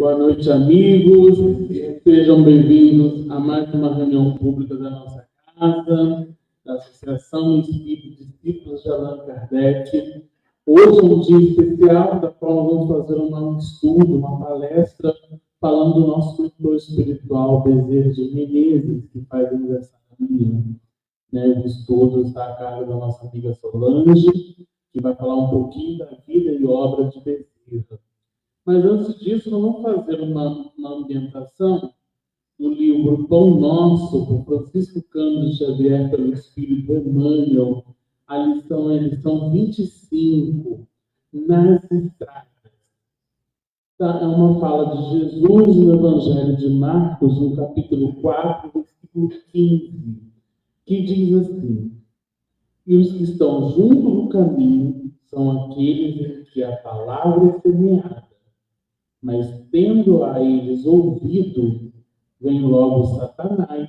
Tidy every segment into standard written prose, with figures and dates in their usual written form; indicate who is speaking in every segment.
Speaker 1: Boa noite, amigos. Sejam bem-vindos a mais uma reunião pública da nossa casa, da Associação Espírita de Discípulos de Allan Kardec. Hoje é um dia especial, da qual vamos fazer um estudo, uma palestra, falando do nosso mentor espiritual, Bezerra de Menezes, que faz aniversário amanhã. O estudo está a cargo da nossa amiga Solange, que vai falar um pouquinho da vida e obra de Bezerra. Mas antes disso, nós vamos fazer uma ambientação do livro Pão Nosso, por Francisco Cândido Xavier, pelo Espírito Emmanuel. A lição é a lição 25, Nas Estradas. É uma fala de Jesus no Evangelho de Marcos, no capítulo 4, versículo 15, que diz assim: E os que estão junto do caminho são aqueles em que a palavra é semeada. Mas, tendo a eles ouvido, vem logo Satanás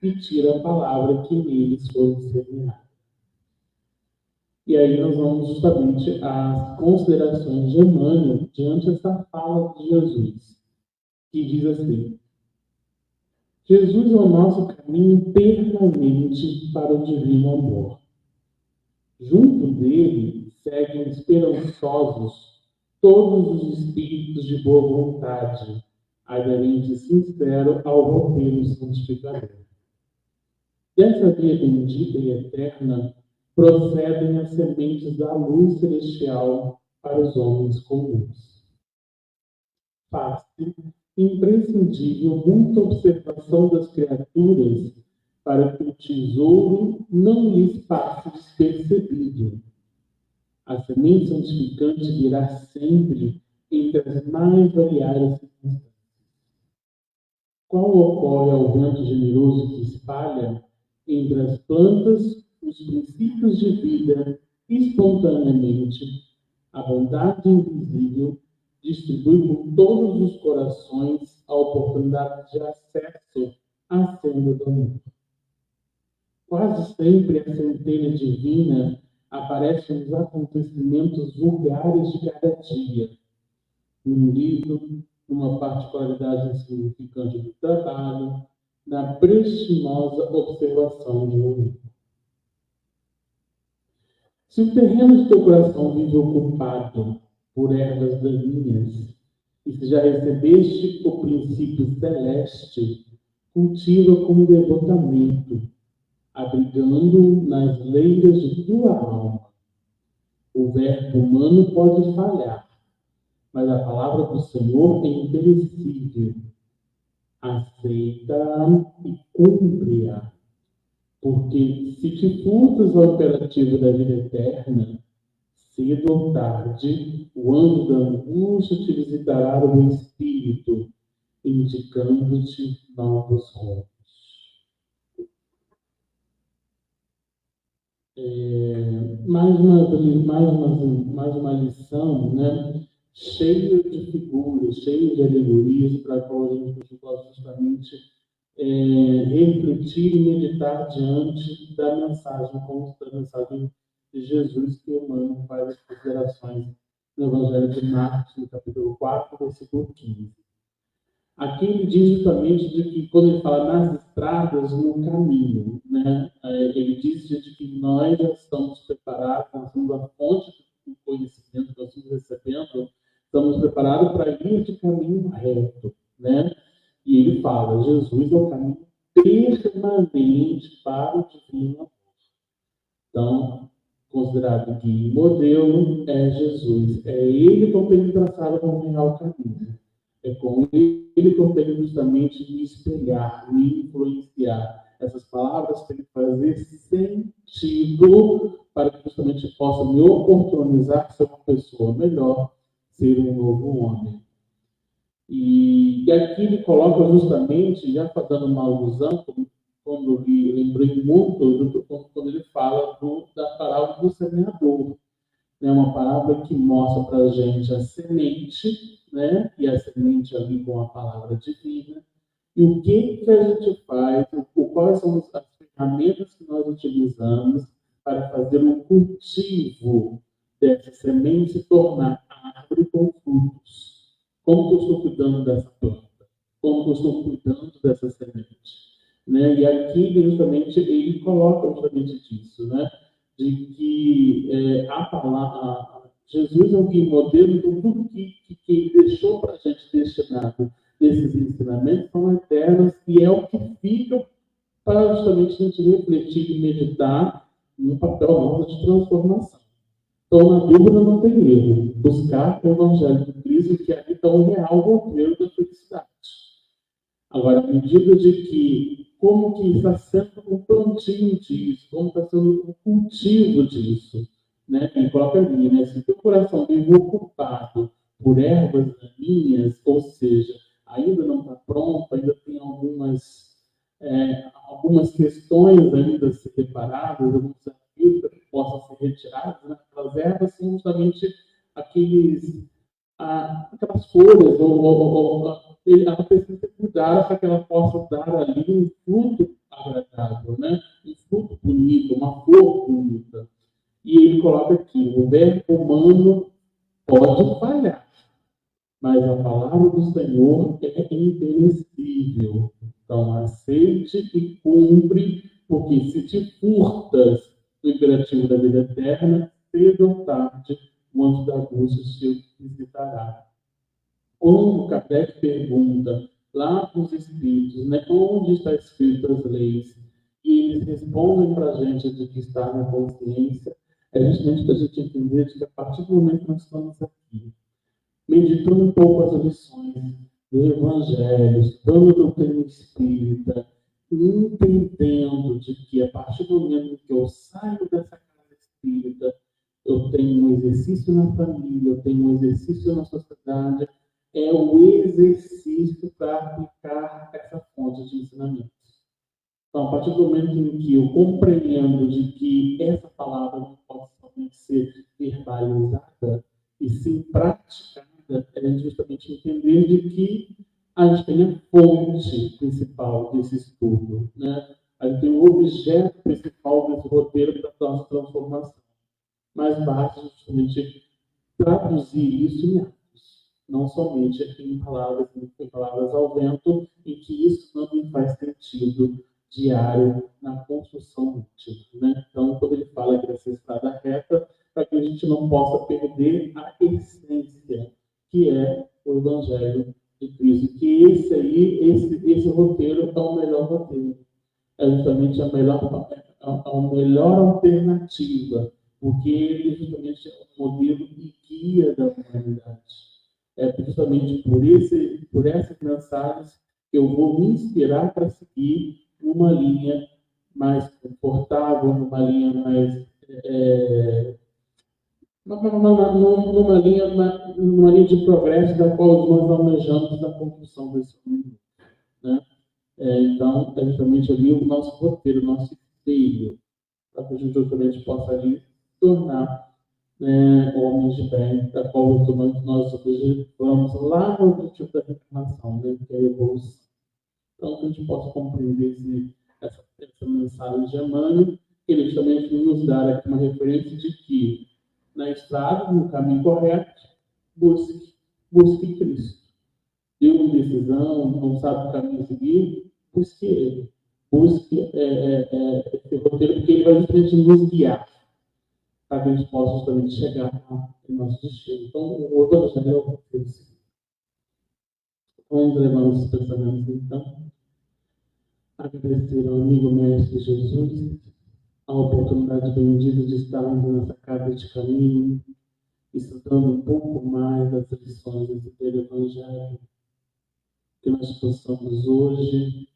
Speaker 1: e tira a palavra que neles foi semeada. E aí nós vamos justamente às considerações de Emmanuel diante dessa fala de Jesus, que diz assim: Jesus é o nosso caminho permanente para o divino amor. Junto dele seguem esperançosos todos os espíritos de boa vontade, aderente sincero ao roteiro santificador. Dessa via bendita e eterna procedem as sementes da luz celestial para os homens comuns. Faz-se imprescindível muita observação das criaturas para que o tesouro não lhes passe despercebido. A semente santificante virá sempre entre as mais variadas circunstâncias. Qual ocorre ao vento generoso que espalha entre as plantas os princípios de vida espontaneamente, a bondade invisível distribui por todos os corações a oportunidade de acesso à senda do amor. Quase sempre a centelha divina aparece nos acontecimentos vulgares de cada dia, num livro, numa particularidade insignificante do trabalho, na prestimosa observação de um livro. Se o terreno de teu coração vive ocupado por ervas daninhas, e se já recebeste o princípio celeste, cultiva com devotamento, abrigando nas leiras de tua alma. O verbo humano pode falhar, mas a palavra do Senhor é imperecível. Aceita-a e cumpre-a, porque se te furtas ao imperativo da vida eterna, cedo ou tarde, o anjo da angústia te visitará no espírito, indicando-te novos rumos. Mais uma lição, cheia de figuras, cheia de alegorias, para a qual a gente pode justamente refletir e meditar diante da mensagem de Jesus, que Emmanuel faz as considerações no Evangelho de Marcos, no capítulo 4, versículo 15. Aqui ele diz justamente de que, quando ele fala nas estradas, no caminho, ele diz de que nós já estamos preparados, nós temos a fonte do conhecimento que nós estamos recebendo, estamos preparados para ir de caminho reto, E ele fala: Jesus é o caminho permanente para o divino amor. Então, considerado guia e modelo é Jesus. É ele que tem traçado como real caminho. É com ele que eu tenho justamente me espelhar, me influenciar. Essas palavras têm que fazer sentido para que justamente possa me oportunizar ser uma pessoa melhor, ser um novo homem. E aqui ele coloca justamente, já dando uma alusão, quando eu lembrei muito quando ele fala da parábola do semeador. É uma parábola que mostra para a gente a semente, e a semente ali com a palavra divina, e o que a gente faz, quais são as ferramentas que nós utilizamos para fazer um cultivo dessa semente se tornar árvore com frutos, Como que eu estou cuidando dessa planta? Como que eu estou cuidando dessa semente? Né? E aqui, justamente, ele coloca justamente disso, né? De que a palavra, Jesus é um modelo de tudo que ele deixou para a gente destinado desses ensinamentos são eternos e é o que fica para justamente a gente refletir e meditar no papel nosso de transformação. Então, na dúvida, não tem erro. Buscar o Evangelho de Cristo, que aqui está o real roteiro da felicidade. Agora, à medida de que, como que está sendo o plantio disso, como está sendo o cultivo disso, né? Ele coloca ali, né? Se o teu coração vive ocupado por ervas daninhas, ou seja, ainda não está pronto, ainda tem algumas questões ainda a ser reparadas, alguns desafios que possam ser retirados, né? Aquelas ervas são justamente aquelas folhas, ela precisa cuidar para que ela possa dar ali um fruto agradável, né? Um fruto bonito, uma flor bonita. E ele coloca aqui, o verbo humano pode falhar, mas a palavra do Senhor é imperecível. Então, aceite e cumpre, porque se te furtas do imperativo da vida eterna, cedo ou tarde, o anjo da angústia te visitará. Quando Kardec pergunta lá para os espíritos, né, onde está escrito as leis, e eles respondem para a gente de que está na consciência, é justamente para a gente entender que a partir do momento que nós estamos aqui, meditando um pouco as lições do Evangelho, estudando a doutrina espírita, entendendo de que a partir do momento que eu saio dessa casa espírita, eu tenho um exercício na família, eu tenho um exercício na sociedade, é o exercício para aplicar essa fonte de ensinamento. Então, a partir do momento em que eu compreendo de que essa palavra não pode somente ser verbalizada, e sim praticada, é justamente entender de que a gente tem a fonte principal desse estudo, né? A gente tem o objeto principal desse roteiro da nossa transformação. Mas basta justamente traduzir isso em atos, não somente em palavras ao vento, e que isso não me faz sentido diário na construção útil, né? Então, quando ele fala que essa estrada reta, para que a gente não possa perder a essência, que é o Evangelho de Cristo. Que esse roteiro é o melhor roteiro. É justamente a melhor alternativa, porque ele justamente é o modelo e guia da humanidade. É justamente por essas mensagens que eu vou me inspirar para seguir uma linha mais confortável, numa linha mais numa linha de progresso da qual nós almejamos na construção desse mundo, né? Então, é justamente ali o nosso roteiro, o nosso espelho, para que a gente justamente possa ali tornar homens de bem, da qual nós objetivamos lá no objetivo da reencarnação, né, que é a evolução. Então, que a gente possa compreender essa mensagem de Emmanuel, ele justamente nos dá aqui uma referência de que, na estrada, no caminho correto, busque Cristo. Deu uma decisão, não sabe o caminho a seguir, busque ele. Busque esse roteiro, porque ele vai justamente nos guiar para que a gente possa justamente chegar ao nosso destino. Então, o Evangelho é o roteiro. Vamos levar esses pensamentos, então. Agradecer ao amigo Mestre Jesus a oportunidade bendita de estarmos nessa casa de caminho, estudando um pouco mais das lições do Evangelho. Que nós possamos hoje,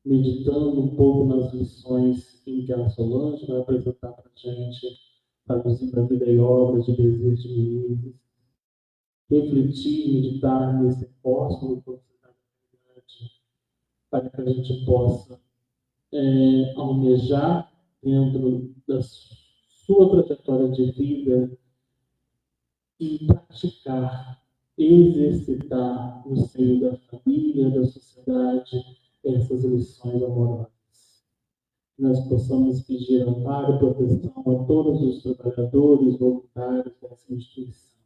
Speaker 1: meditando um pouco nas lições em que a Solange vai apresentar para a gente, traduzindo a vida e obra de Bezerra de Menezes, refletir, meditar nesse apóstolo da verdade, para que a gente possa almejar dentro da sua trajetória de vida e praticar, exercitar no seio da família, da sociedade, essas lições amorosas. Nós possamos pedir amparo e proteção a todos os trabalhadores voluntários dessa instituição.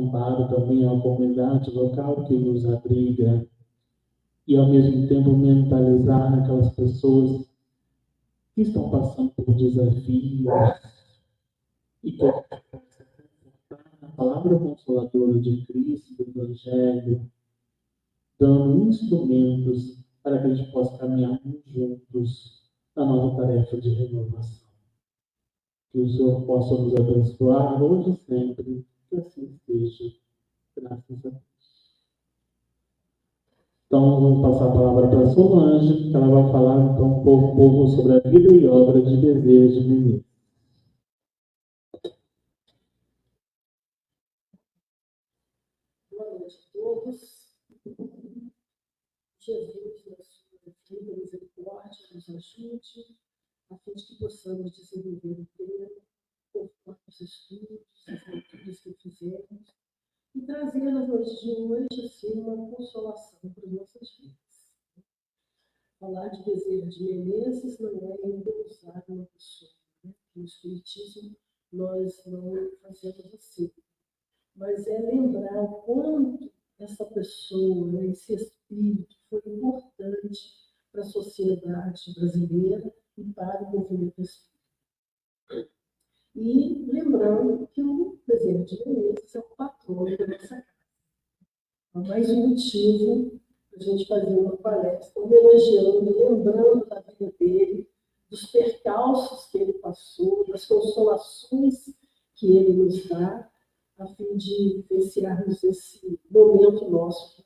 Speaker 1: amparo também à comunidade local que nos abriga e, ao mesmo tempo, mentalizar aquelas pessoas que estão passando por desafios e que a palavra consoladora de Cristo, do Evangelho, dando instrumentos para que a gente possa caminhar juntos na nossa tarefa de renovação. Que o Senhor possa nos abençoar hoje e sempre, que assim seja. Graças a Deus. Então, vamos passar a palavra para a Solange, que ela vai falar então, um pouco sobre a vida e obra de Bezerra de Menezes.
Speaker 2: Boa noite a todos. Jesus, na sua infinita misericórdia, nos ajude, a fim de que possamos desenvolver o pleno, conforme os estudos, as leituras que fizemos, e trazer na noite de hoje, assim, uma consolação para as nossas vidas. Falar de Bezerra de Menezes não é endeusar uma pessoa, né? No Espiritismo nós não fazemos assim, mas é lembrar o quanto essa pessoa, né, esse espírito foi importante para a sociedade brasileira e para o movimento espírita. E lembrando que o Bezerra de Menezes é o patrono da nossa casa. Há mais um motivo para a gente fazer uma palestra homenageando, lembrando da vida dele, dos percalços que ele passou, das consolações que ele nos dá, a fim de vivenciarmos esse momento nosso.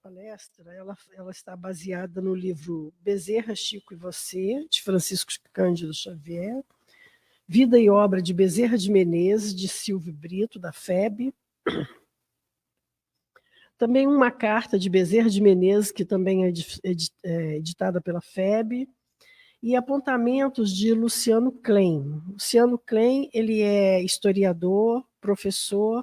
Speaker 2: A palestra ela está baseada no livro Bezerra, Chico e Você, de Francisco Cândido Xavier, Vida e Obra de Bezerra de Menezes, de Silvio Brito, da FEB. Também uma carta de Bezerra de Menezes, que também é editada pela FEB, e apontamentos de Luciano Klein. Luciano Klein, ele é historiador, professor,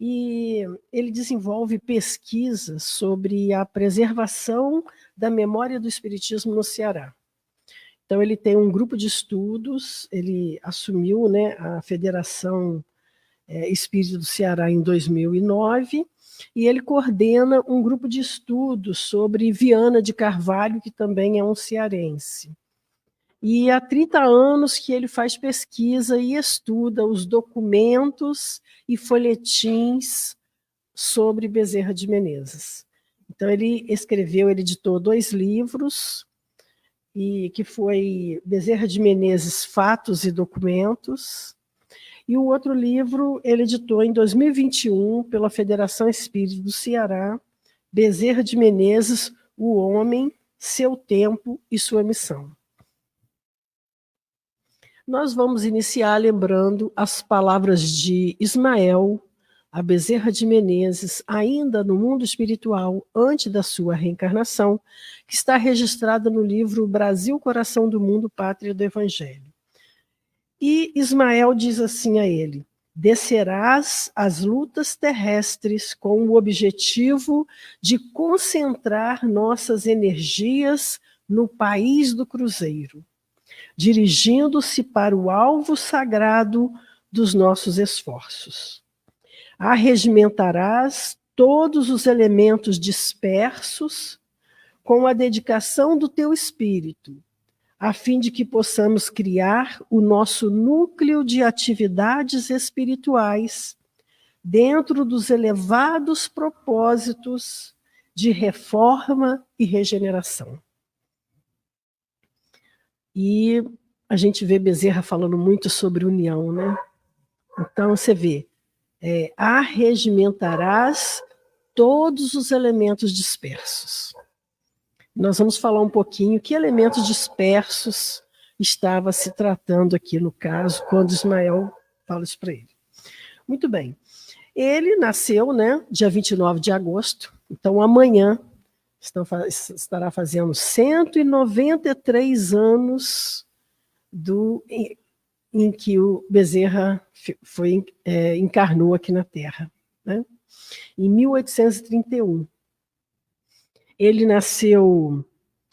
Speaker 2: e ele desenvolve pesquisas sobre a preservação da memória do espiritismo no Ceará. Então, ele tem um grupo de estudos, ele assumiu, né, a Federação Espírita do Ceará em 2009, e ele coordena um grupo de estudos sobre Viana de Carvalho, que também é um cearense. E há 30 anos que ele faz pesquisa e estuda os documentos e folhetins sobre Bezerra de Menezes. Então, ele editou 2 livros, e que foi Bezerra de Menezes, Fatos e Documentos, e o outro livro ele editou em 2021 pela Federação Espírita do Ceará, Bezerra de Menezes, O Homem, Seu Tempo e Sua Missão. Nós vamos iniciar lembrando as palavras de Ismael a Bezerra de Menezes, ainda no mundo espiritual, antes da sua reencarnação, que está registrada no livro Brasil, Coração do Mundo, Pátria do Evangelho. E Ismael diz assim a ele: descerás as lutas terrestres com o objetivo de concentrar nossas energias no país do cruzeiro, dirigindo-se para o alvo sagrado dos nossos esforços. Arregimentarás todos os elementos dispersos com a dedicação do teu espírito, a fim de que possamos criar o nosso núcleo de atividades espirituais dentro dos elevados propósitos de reforma e regeneração. E a gente vê Bezerra falando muito sobre união, né? Então, você vê, arregimentarás todos os elementos dispersos. Nós vamos falar um pouquinho que elementos dispersos estava se tratando aqui no caso, quando Ismael fala isso para ele. Muito bem. Ele nasceu, né, dia 29 de agosto, então amanhã estará fazendo 193 anos em que o Bezerra encarnou aqui na Terra, né? Em 1831. Ele nasceu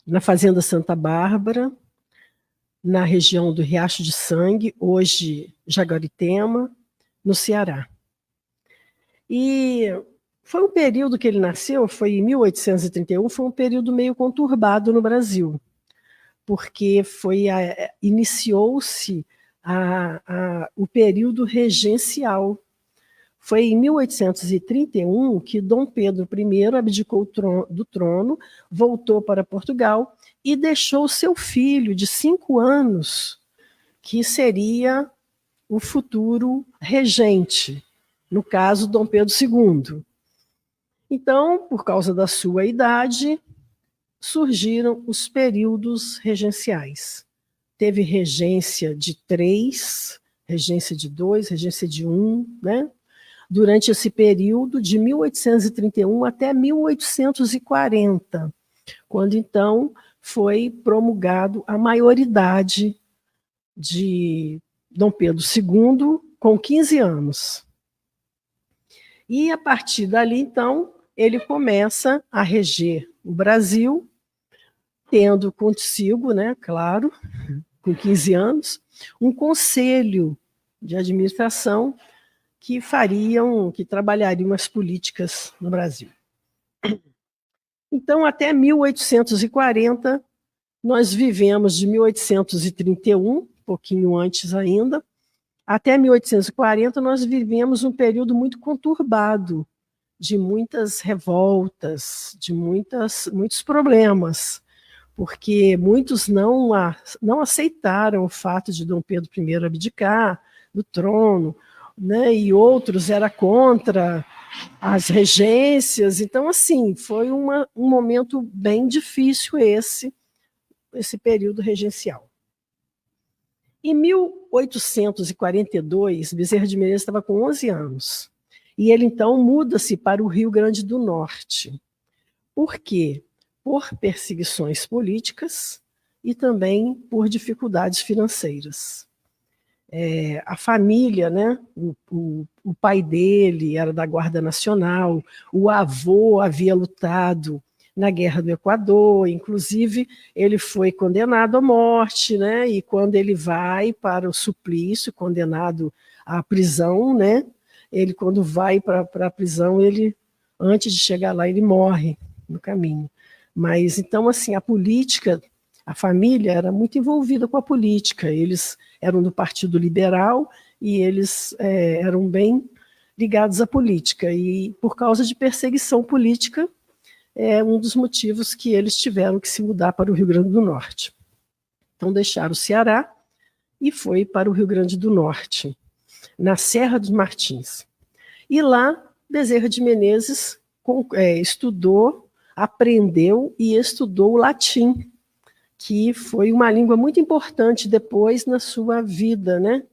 Speaker 2: na Fazenda Santa Bárbara, na região do Riacho de Sangue, hoje Jaguaritema, no Ceará. E foi um período que ele nasceu, foi em 1831, foi um período meio conturbado no Brasil, porque iniciou-se o período regencial. Foi em 1831 que Dom Pedro I abdicou do trono, voltou para Portugal e deixou seu filho de 5 anos, que seria o futuro regente, no caso, Dom Pedro II. Então, por causa da sua idade, surgiram os períodos regenciais. Teve regência de 3, regência de 2, regência de 1, né? Durante esse período de 1831 até 1840, quando então foi promulgado a maioridade de Dom Pedro II com 15 anos. E a partir dali, então, ele começa a reger o Brasil, tendo consigo, né, claro, com 15 anos, um conselho de administração que trabalhariam as políticas no Brasil. Então, até 1840, nós vivemos de 1831, um pouquinho antes ainda, até 1840 nós vivemos um período muito conturbado, de muitas revoltas, de muitos problemas, porque muitos não aceitaram o fato de Dom Pedro I abdicar do trono, né, e outros eram contra as regências. Então, assim, foi um momento bem difícil esse período regencial. Em 1842, Bezerra de Menezes estava com 11 anos, e ele, então, muda-se para o Rio Grande do Norte. Por quê? Por perseguições políticas e também por dificuldades financeiras. A família, né? O pai dele era da Guarda Nacional, o avô havia lutado na Guerra do Equador, inclusive ele foi condenado à morte, né? E quando ele vai para o suplício, condenado à prisão, né? Ele, quando vai para a prisão, antes de chegar lá, ele morre no caminho. Mas, então, assim, a política, a família era muito envolvida com a política. Eles eram do Partido Liberal e eles eram bem ligados à política. E, por causa de perseguição política, é um dos motivos que eles tiveram que se mudar para o Rio Grande do Norte. Então, deixaram o Ceará e foi para o Rio Grande do Norte, na Serra dos Martins. E lá, Bezerra de Menezes estudou, aprendeu e estudou o latim, que foi uma língua muito importante depois na sua vida, né?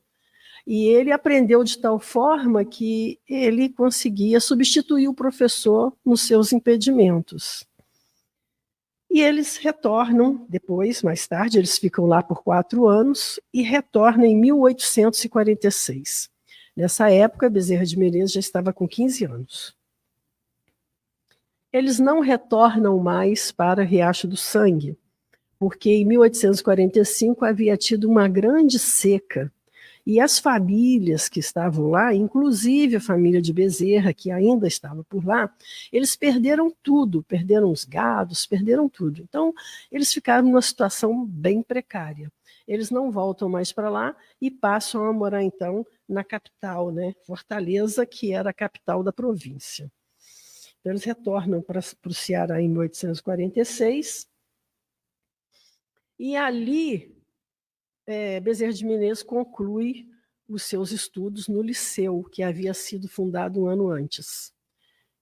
Speaker 2: E ele aprendeu de tal forma que ele conseguia substituir o professor nos seus impedimentos. E eles retornam depois, mais tarde, eles ficam lá por 4 anos e retornam em 1846. Nessa época, Bezerra de Menezes já estava com 15 anos. Eles não retornam mais para Riacho do Sangue, porque em 1845 havia tido uma grande seca, e as famílias que estavam lá, inclusive a família de Bezerra, que ainda estava por lá, eles perderam tudo, perderam os gados, perderam tudo. Então, eles ficaram numa situação bem precária. Eles não voltam mais para lá e passam a morar, então, na capital, né, Fortaleza, que era a capital da província. Então, eles retornam para o Ceará em 1846, e ali Bezerra de Menezes conclui os seus estudos no Liceu, que havia sido fundado um ano antes.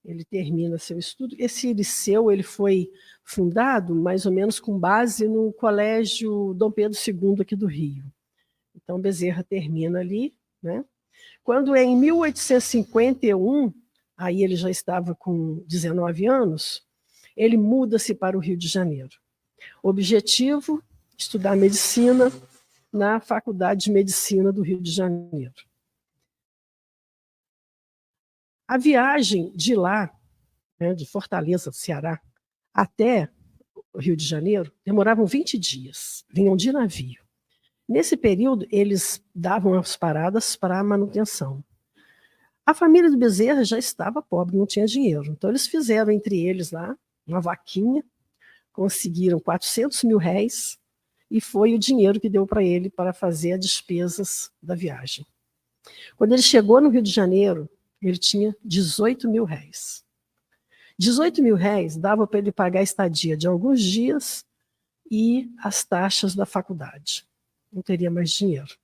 Speaker 2: Ele termina seu estudo. Esse liceu ele foi fundado mais ou menos com base no Colégio Dom Pedro II aqui do Rio. Então, Bezerra termina ali, né? Quando em 1851, aí ele já estava com 19 anos, ele muda-se para o Rio de Janeiro. Objetivo, estudar medicina na Faculdade de Medicina do Rio de Janeiro. A viagem de lá, né, de Fortaleza, Ceará, até o Rio de Janeiro, demoravam 20 dias, vinham de navio. Nesse período, eles davam as paradas para a manutenção. A família do Bezerra já estava pobre, não tinha dinheiro. Então, eles fizeram entre eles lá uma vaquinha, conseguiram 400 mil réis, e foi o dinheiro que deu para ele para fazer as despesas da viagem. Quando ele chegou no Rio de Janeiro, ele tinha 18 mil réis. 18 mil réis dava para ele pagar a estadia de alguns dias e as taxas da faculdade. Não teria mais dinheiro.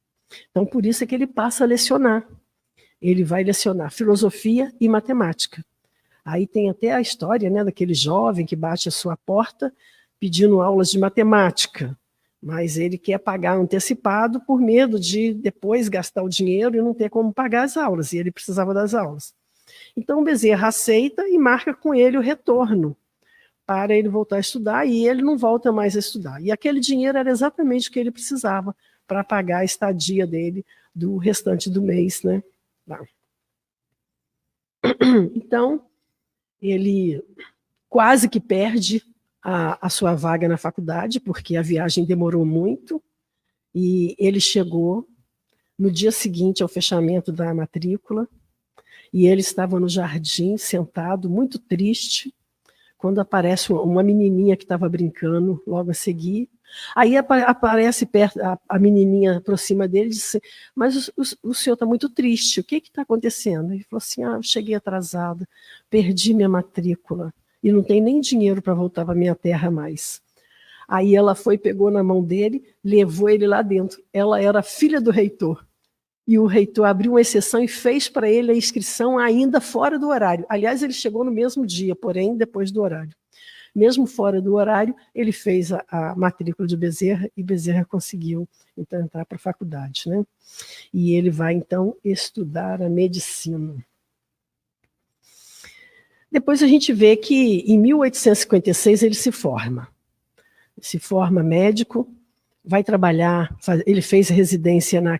Speaker 2: Então, por isso é que ele passa a lecionar. Ele vai lecionar filosofia e matemática. Aí tem até a história, né, daquele jovem que bate a sua porta pedindo aulas de matemática, mas ele quer pagar antecipado por medo de depois gastar o dinheiro e não ter como pagar as aulas, e ele precisava das aulas. Então, o Bezerra aceita e marca com ele o retorno para ele voltar a estudar, e ele não volta mais a estudar. E aquele dinheiro era exatamente o que ele precisava para pagar a estadia dele do restante do mês, né? Então, ele quase que perde a sua vaga na faculdade, porque a viagem demorou muito, e ele chegou no dia seguinte ao fechamento da matrícula, e ele estava no jardim, sentado, muito triste, quando aparece uma menininha que estava brincando logo a seguir. Aí aparece perto, a menininha aproxima dele e diz: mas o senhor está muito triste, o que está acontecendo? Ele falou assim: eu cheguei atrasada, perdi minha matrícula e não tem nem dinheiro para voltar para minha terra mais. Aí ela foi, pegou na mão dele, levou ele lá dentro. Ela era filha do reitor. E o reitor abriu uma exceção e fez para ele a inscrição ainda fora do horário. Aliás, ele chegou no mesmo dia, porém depois do horário. Mesmo fora do horário, ele fez a matrícula de Bezerra, e Bezerra conseguiu então entrar para a faculdade, né? E ele vai então estudar a medicina. Depois a gente vê que em 1856 ele se forma médico, vai trabalhar, ele fez residência na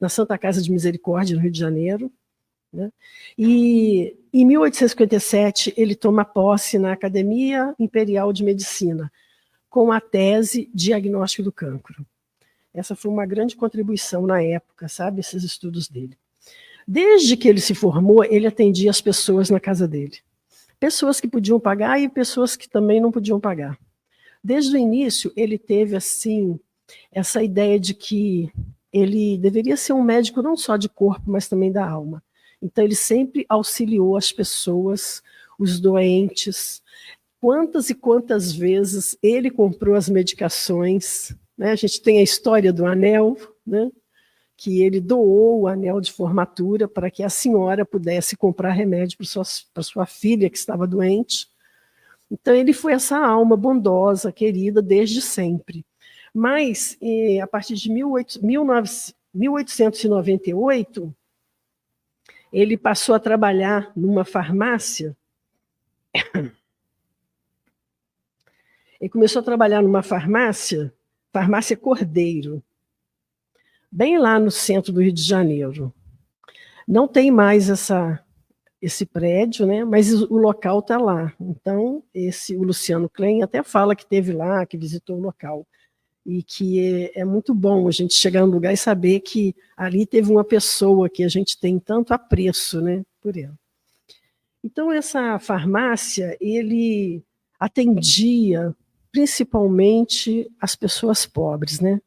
Speaker 2: Santa Casa de Misericórdia, no Rio de Janeiro, né? E em 1857 ele toma posse na Academia Imperial de Medicina, com a tese Diagnóstico do Cancro. Essa foi uma grande contribuição na época, sabe, esses estudos dele. Desde que ele se formou, ele atendia as pessoas na casa dele. Pessoas que podiam pagar e pessoas que também não podiam pagar. Desde o início, ele teve, assim, essa ideia de que ele deveria ser um médico não só de corpo, mas também da alma. Então, ele sempre auxiliou as pessoas, os doentes. Quantas e quantas vezes ele comprou as medicações, né? A gente tem a história do anel, né? Que ele doou o anel de formatura para que a senhora pudesse comprar remédio para sua filha que estava doente. Então, ele foi essa alma bondosa, querida, desde sempre. Mas, a partir de 1898, ele passou a trabalhar numa farmácia. Ele começou a trabalhar numa farmácia Cordeiro, bem lá no centro do Rio de Janeiro. Não tem mais esse prédio, né? Mas o local está lá. Então, o Luciano Klein até fala que esteve lá, que visitou o local. E que é muito bom a gente chegar no lugar e saber que ali teve uma pessoa que a gente tem tanto apreço, né, por ela. Então, essa farmácia, ele atendia principalmente as pessoas pobres, né?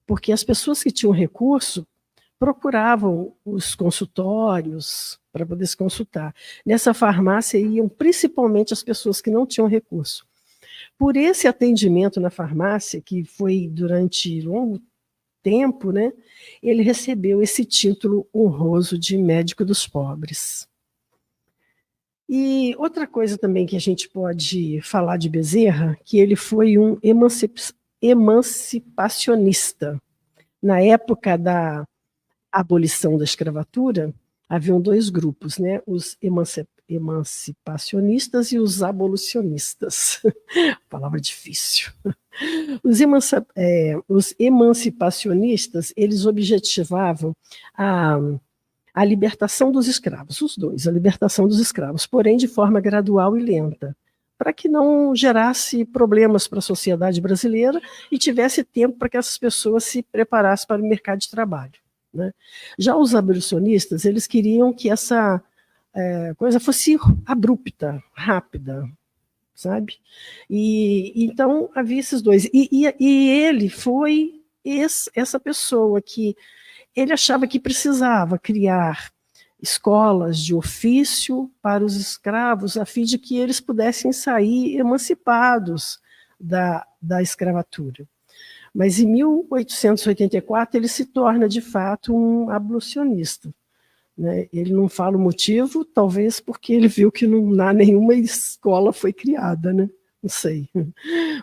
Speaker 2: Porque as pessoas que tinham recurso procuravam os consultórios para poder se consultar. Nessa farmácia iam principalmente as pessoas que não tinham recurso. Por esse atendimento na farmácia, que foi durante longo tempo, né, ele recebeu esse título honroso de médico dos pobres. E outra coisa também que a gente pode falar de Bezerra, que ele foi um emancipacionista. Na época da abolição da escravatura, haviam dois grupos, né? Os emancipacionistas e os abolicionistas. Palavra difícil. Os emancipacionistas, eles objetivavam a libertação dos escravos, os dois, a libertação dos escravos, porém de forma gradual e lenta, para que não gerasse problemas para a sociedade brasileira e tivesse tempo para que essas pessoas se preparassem para o mercado de trabalho, né? Já os abolicionistas, eles queriam que essa coisa fosse abrupta, rápida, sabe? E então havia esses dois. E ele foi essa pessoa que ele achava que precisava criar escolas de ofício para os escravos, a fim de que eles pudessem sair emancipados da escravatura. Mas em 1884 ele se torna, de fato, um abolicionista, né? Ele não fala o motivo, talvez porque ele viu que não há nenhuma escola foi criada, né? Não sei.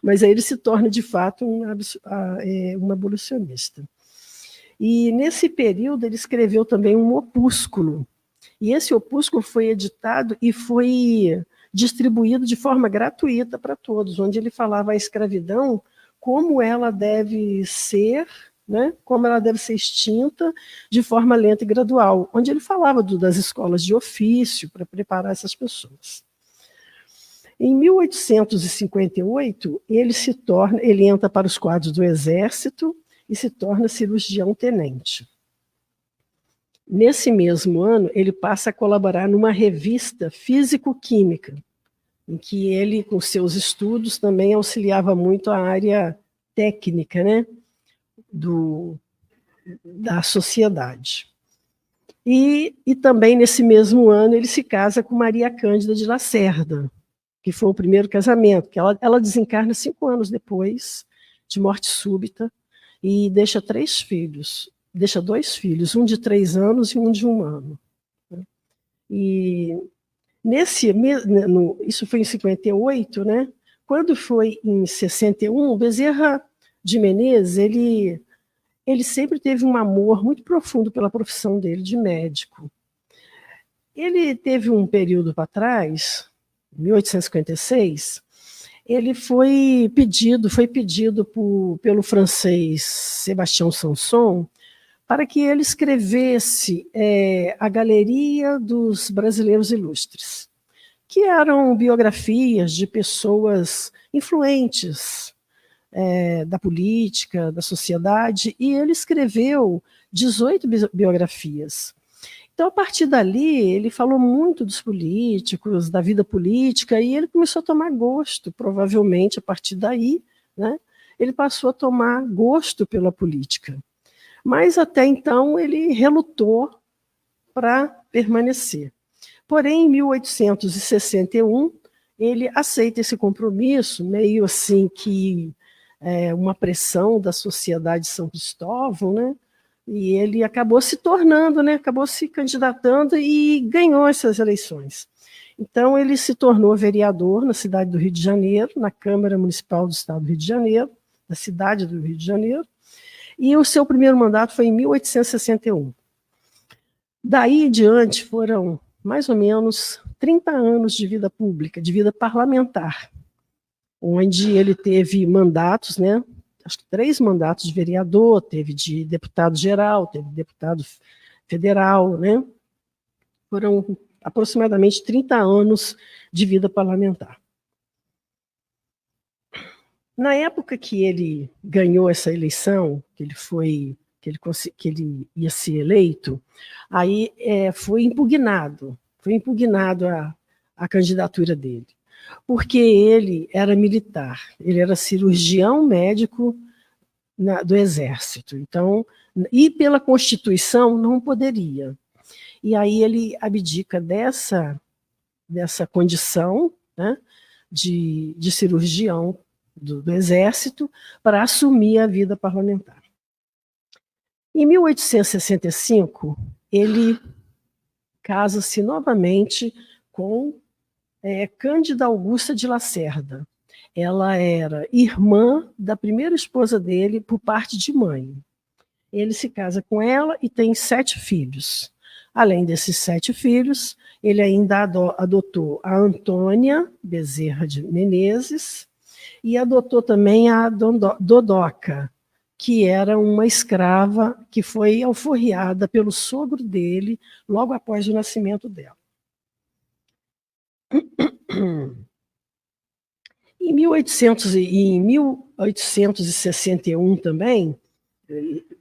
Speaker 2: Mas aí ele se torna, de fato, um abolicionista. E nesse período ele escreveu também um opúsculo. E esse opúsculo foi editado e foi distribuído de forma gratuita para todos, onde ele falava a escravidão, como ela deve ser, né, como ela deve ser extinta de forma lenta e gradual, onde ele falava das escolas de ofício para preparar essas pessoas. Em 1858, ele entra para os quadros do Exército e se torna cirurgião-tenente. Nesse mesmo ano, ele passa a colaborar numa revista físico-química, em que ele, com seus estudos, também auxiliava muito a área técnica, né, da sociedade. E também, nesse mesmo ano, ele se casa com Maria Cândida de Lacerda, que foi o primeiro casamento, que ela desencarna 5 anos depois, de morte súbita, e deixa 3 filhos. Deixa 2 filhos, um de 3 anos e um de 1 ano. E isso foi em 58, né? Quando foi em 61, o Bezerra de Menezes, ele sempre teve um amor muito profundo pela profissão dele de médico. Ele teve um período para trás, em 1856, ele foi pedido pelo francês Sebastião Sanson para que ele escrevesse a Galeria dos Brasileiros Ilustres, que eram biografias de pessoas influentes da política, da sociedade, e ele escreveu 18 biografias. Então, a partir dali, ele falou muito dos políticos, da vida política, e ele começou a tomar gosto, provavelmente, a partir daí, né, ele passou a tomar gosto pela política. Mas, até então, ele relutou para permanecer. Porém, em 1861, ele aceita esse compromisso, meio assim que uma pressão da sociedade de São Cristóvão, né? E ele acabou se tornando, né? Acabou se candidatando e ganhou essas eleições. Então, ele se tornou vereador na cidade do Rio de Janeiro, na Câmara Municipal do Estado do Rio de Janeiro, da cidade do Rio de Janeiro, e o seu primeiro mandato foi em 1861. Daí em diante foram mais ou menos 30 anos de vida pública, de vida parlamentar, onde ele teve mandatos, né? Acho que 3 mandatos de vereador, teve de deputado geral, teve de deputado federal, né? Foram aproximadamente 30 anos de vida parlamentar. Na época que ele ganhou essa eleição, que ele ia ser eleito, aí foi impugnado a candidatura dele, porque ele era militar, ele era cirurgião médico do Exército, então, e pela Constituição não poderia. E aí ele abdica dessa condição, né, de cirurgião do Exército para assumir a vida parlamentar. Em 1865, ele casa-se novamente com Cândida Augusta de Lacerda. Ela era irmã da primeira esposa dele por parte de mãe. Ele se casa com ela e tem 7 filhos. Além desses 7 filhos, ele ainda adotou a Antônia Bezerra de Menezes e adotou também a Dodoca, que era uma escrava que foi alforriada pelo sogro dele logo após o nascimento dela. Em 1861 também,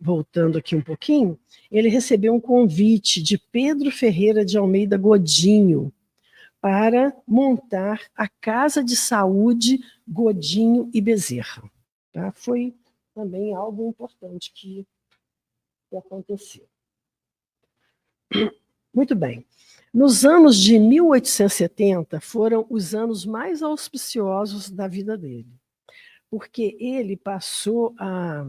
Speaker 2: voltando aqui um pouquinho, ele recebeu um convite de Pedro Ferreira de Almeida Godinho para montar a Casa de Saúde Godinho e Bezerra. Tá? Foi também algo importante que aconteceu. Muito bem. Nos anos de 1870 foram os anos mais auspiciosos da vida dele, porque ele passou a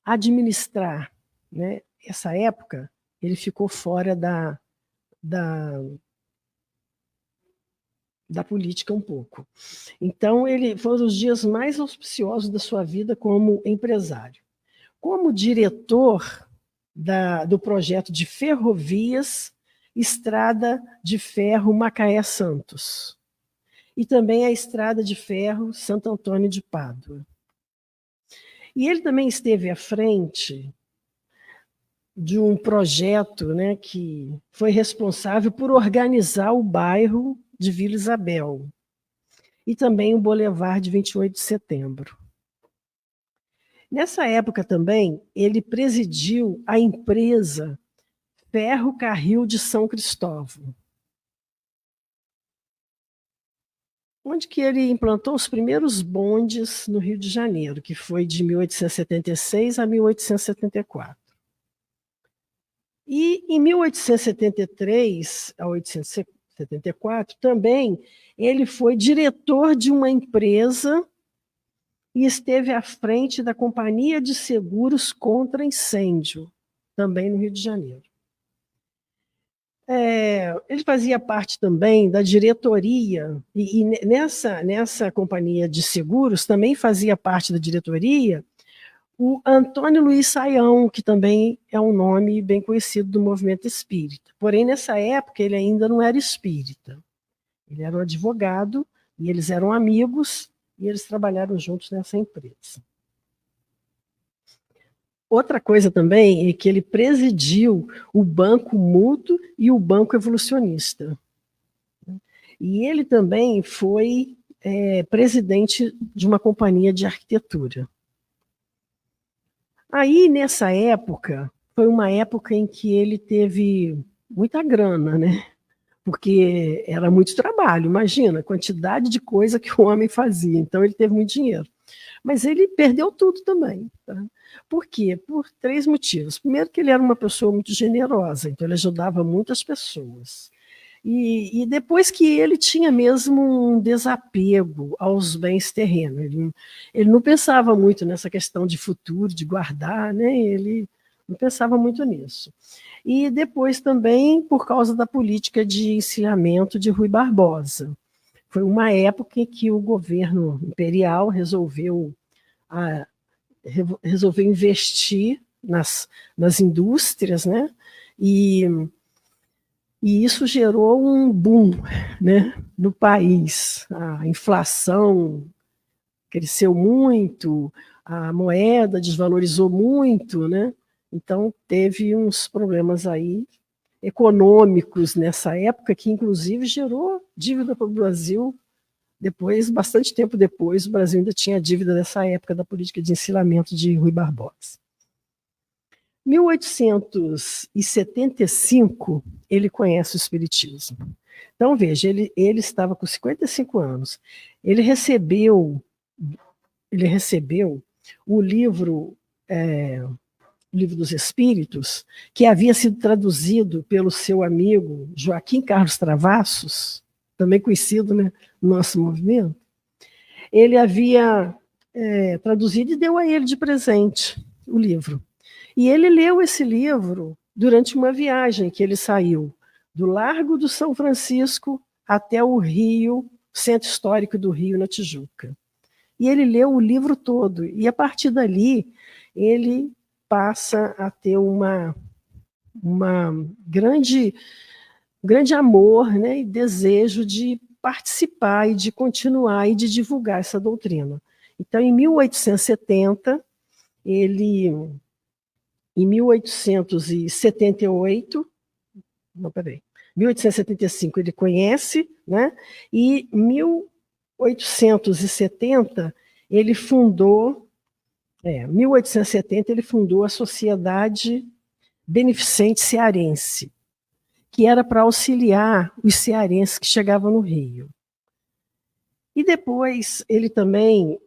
Speaker 2: administrar, né? Essa época, ele ficou fora da política um pouco. Então, foram os dias mais auspiciosos da sua vida como empresário. Como diretor do projeto de ferrovias, Estrada de Ferro Macaé-Santos, e também a Estrada de Ferro Santo Antônio de Pádua. E ele também esteve à frente de um projeto, né, que foi responsável por organizar o bairro de Vila Isabel e também o Boulevard de 28 de Setembro. Nessa época também, ele presidiu a empresa Ferro Carril de São Cristóvão, onde que ele implantou os primeiros bondes no Rio de Janeiro, que foi de 1876 a 1874. E em 1873 a 1874, também, ele foi diretor de uma empresa e esteve à frente da Companhia de Seguros contra Incêndio, também no Rio de Janeiro. Ele fazia parte também da diretoria, e nessa companhia de seguros também fazia parte da diretoria o Antônio Luiz Saião, que também é um nome bem conhecido do movimento espírita. Porém, nessa época, ele ainda não era espírita. Ele era um advogado, e eles eram amigos, e eles trabalharam juntos nessa empresa. Outra coisa também é que ele presidiu o Banco Mútuo e o Banco Evolucionista. E ele também foi presidente de uma companhia de arquitetura. Aí, nessa época, foi uma época em que ele teve muita grana, né? Porque era muito trabalho, imagina a quantidade de coisa que o homem fazia. Então, ele teve muito dinheiro. Mas ele perdeu tudo também. Tá? Por quê? Por 3 motivos. Primeiro, que ele era uma pessoa muito generosa, então ele ajudava muitas pessoas. E depois que ele tinha mesmo um desapego aos bens terrenos. Ele não pensava muito nessa questão de futuro, de guardar, né? Ele não pensava muito nisso. E depois também por causa da política de encilhamento de Rui Barbosa. Foi uma época em que o governo imperial resolveu investir nas indústrias, né? E isso gerou um boom, né, no país. A inflação cresceu muito, a moeda desvalorizou muito, né? Então teve uns problemas aí econômicos nessa época, que inclusive gerou dívida para o Brasil. Depois, bastante tempo depois, o Brasil ainda tinha dívida nessa época da política de encilhamento de Rui Barbosa. Em 1875, ele conhece o Espiritismo. Então, veja, ele estava com 55 anos. Ele recebeu o livro dos Espíritos, que havia sido traduzido pelo seu amigo Joaquim Carlos Travassos, também conhecido, né, no nosso movimento. Ele havia traduzido e deu a ele de presente o livro. E ele leu esse livro durante uma viagem que ele saiu do Largo do São Francisco até o Rio, Centro Histórico do Rio, na Tijuca. E ele leu o livro todo, e a partir dali ele passa a ter uma grande amor, né, e desejo de participar e de continuar e de divulgar essa doutrina. Então, em 1870, em 1875 ele conhece, né? E em 1870 ele fundou Em 1870 ele fundou a Sociedade Beneficente Cearense, que era para auxiliar os cearenses que chegavam no Rio. E depois ele também,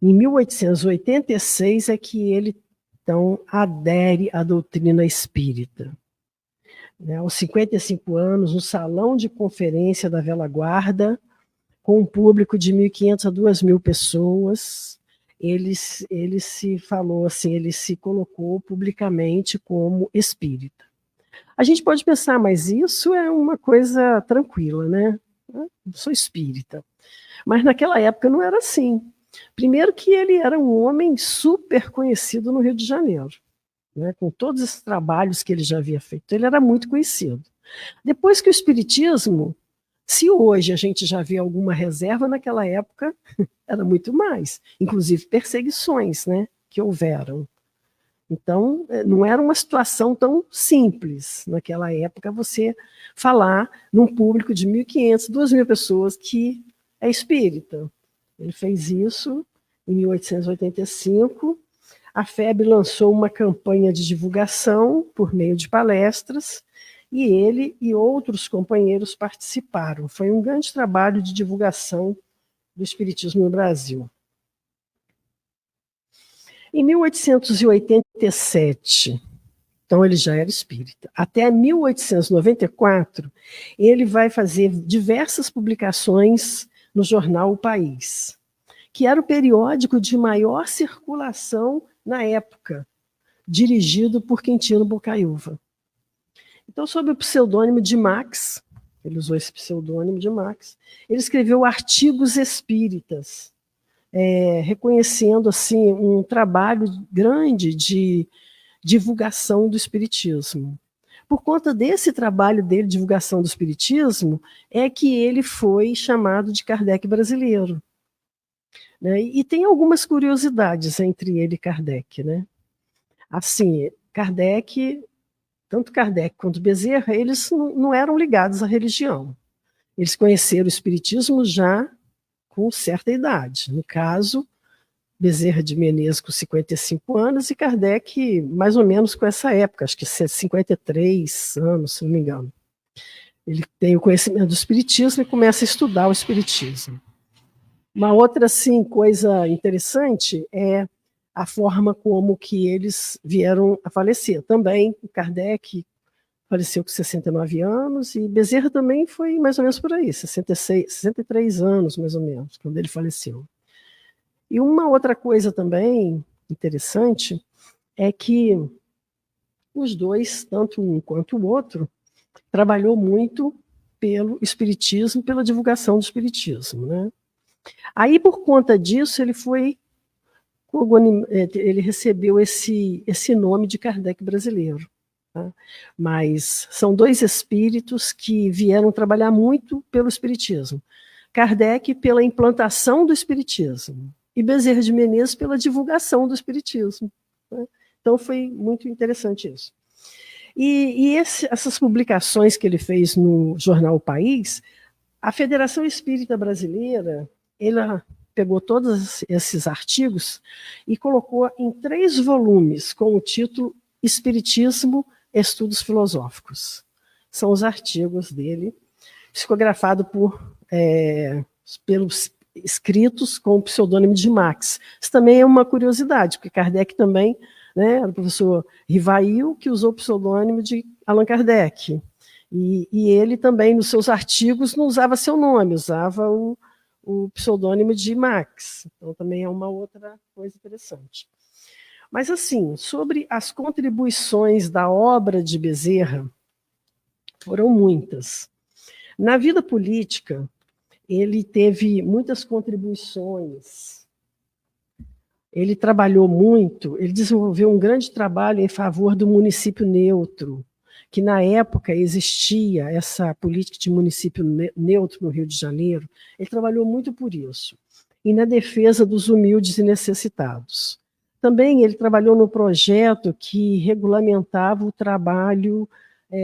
Speaker 2: em 1886, é que ele então adere à doutrina espírita. Aos 55 anos, no salão de conferência da Velha Guarda, com um público de 1.500 a 2.000 pessoas, ele se falou assim, ele se colocou publicamente como espírita. A gente pode pensar, mas isso é uma coisa tranquila, né? Eu sou espírita. Mas naquela época não era assim. Primeiro que ele era um homem super conhecido no Rio de Janeiro, né? Com todos esses trabalhos que ele já havia feito, ele era muito conhecido. Depois que o espiritismo, se hoje a gente já vê alguma reserva, naquela época era muito mais, inclusive perseguições, né, que houveram. Então, não era uma situação tão simples naquela época você falar num público de 1.500, 2.000 pessoas que é espírita. Ele fez isso em 1885. A FEB lançou uma campanha de divulgação por meio de palestras, e ele e outros companheiros participaram. Foi um grande trabalho de divulgação do espiritismo no Brasil. Em 1887, então ele já era espírita, até 1894, ele vai fazer diversas publicações no jornal O País, que era o periódico de maior circulação na época, dirigido por Quintino Bocaiúva. Então, sob o pseudônimo de Max, ele usou esse pseudônimo de Max, ele escreveu artigos espíritas, reconhecendo assim um trabalho grande de divulgação do espiritismo. Por conta desse trabalho dele, divulgação do espiritismo, é que ele foi chamado de Kardec brasileiro. Né? E tem algumas curiosidades entre ele e Kardec. Né? Assim, Kardec, tanto Kardec quanto Bezerra, eles não eram ligados à religião. Eles conheceram o espiritismo já com certa idade. No caso, Bezerra de Menezes com 55 anos e Kardec mais ou menos com essa época, acho que 53 anos, se não me engano. Ele tem o conhecimento do espiritismo e começa a estudar o espiritismo. Uma outra assim, coisa interessante é a forma como que eles vieram a falecer. Também Kardec faleceu com 69 anos e Bezerra também foi mais ou menos por aí, 63 anos mais ou menos, quando ele faleceu. E uma outra coisa também interessante é que os dois, tanto um quanto o outro, trabalhou muito pelo espiritismo, pela divulgação do espiritismo. Né? Aí, por conta disso, ele recebeu esse nome de Kardec brasileiro. Tá? Mas são dois espíritos que vieram trabalhar muito pelo espiritismo. Kardec pela implantação do espiritismo e Bezerra de Menezes pela divulgação do espiritismo. Né? Então foi muito interessante isso. E essas publicações que ele fez no jornal O País, a Federação Espírita Brasileira, ela pegou todos esses artigos e colocou em 3 volumes com o título Espiritismo, Estudos Filosóficos. São os artigos dele, psicografado pelos escritos com o pseudônimo de Max. Isso também é uma curiosidade, porque Kardec também, né, era o professor Rivail, que usou o pseudônimo de Allan Kardec. E ele também, nos seus artigos, não usava seu nome, usava o pseudônimo de Max. Então, também é uma outra coisa interessante. Mas, assim, sobre as contribuições da obra de Bezerra, foram muitas. Na vida política, ele teve muitas contribuições. Ele trabalhou muito, ele desenvolveu um grande trabalho em favor do município neutro, que na época existia essa política de município neutro no Rio de Janeiro. Ele trabalhou muito por isso. E na defesa dos humildes e necessitados. Também ele trabalhou no projeto que regulamentava o trabalho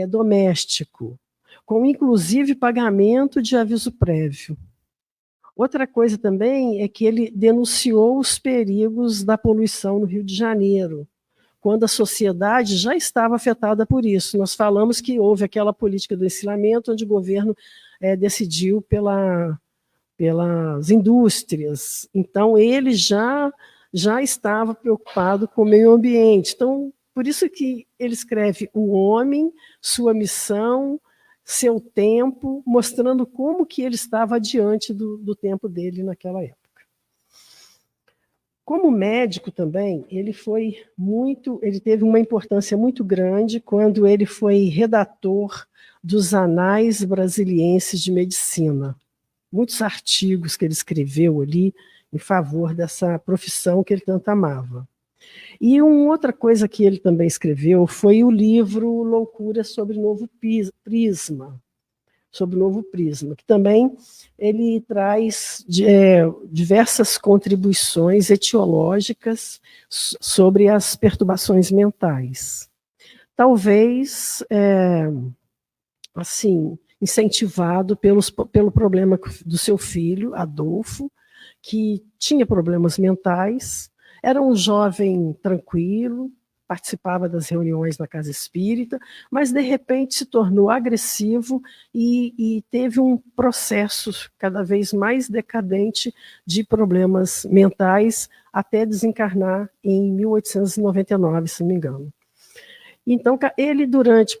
Speaker 2: doméstico, com inclusive pagamento de aviso prévio. Outra coisa também é que ele denunciou os perigos da poluição no Rio de Janeiro, quando a sociedade já estava afetada por isso. Nós falamos que houve aquela política do ensinamento, onde o governo decidiu pelas indústrias. Então, ele já estava preocupado com o meio ambiente. Então, por isso que ele escreve O Homem, Sua Missão, Seu Tempo, mostrando como que ele estava adiante do tempo dele naquela época. Como médico também, ele teve uma importância muito grande quando ele foi redator dos Anais Brasilienses de Medicina. Muitos artigos que ele escreveu ali em favor dessa profissão que ele tanto amava. E uma outra coisa que ele também escreveu foi o livro Loucura sobre o Novo Prisma, que também ele traz diversas contribuições etiológicas sobre as perturbações mentais. Talvez, assim, incentivado pelo problema do seu filho, Adolfo, que tinha problemas mentais, era um jovem tranquilo, participava das reuniões na casa espírita, mas de repente se tornou agressivo e teve um processo cada vez mais decadente de problemas mentais até desencarnar em 1899, se não me engano. Então, ele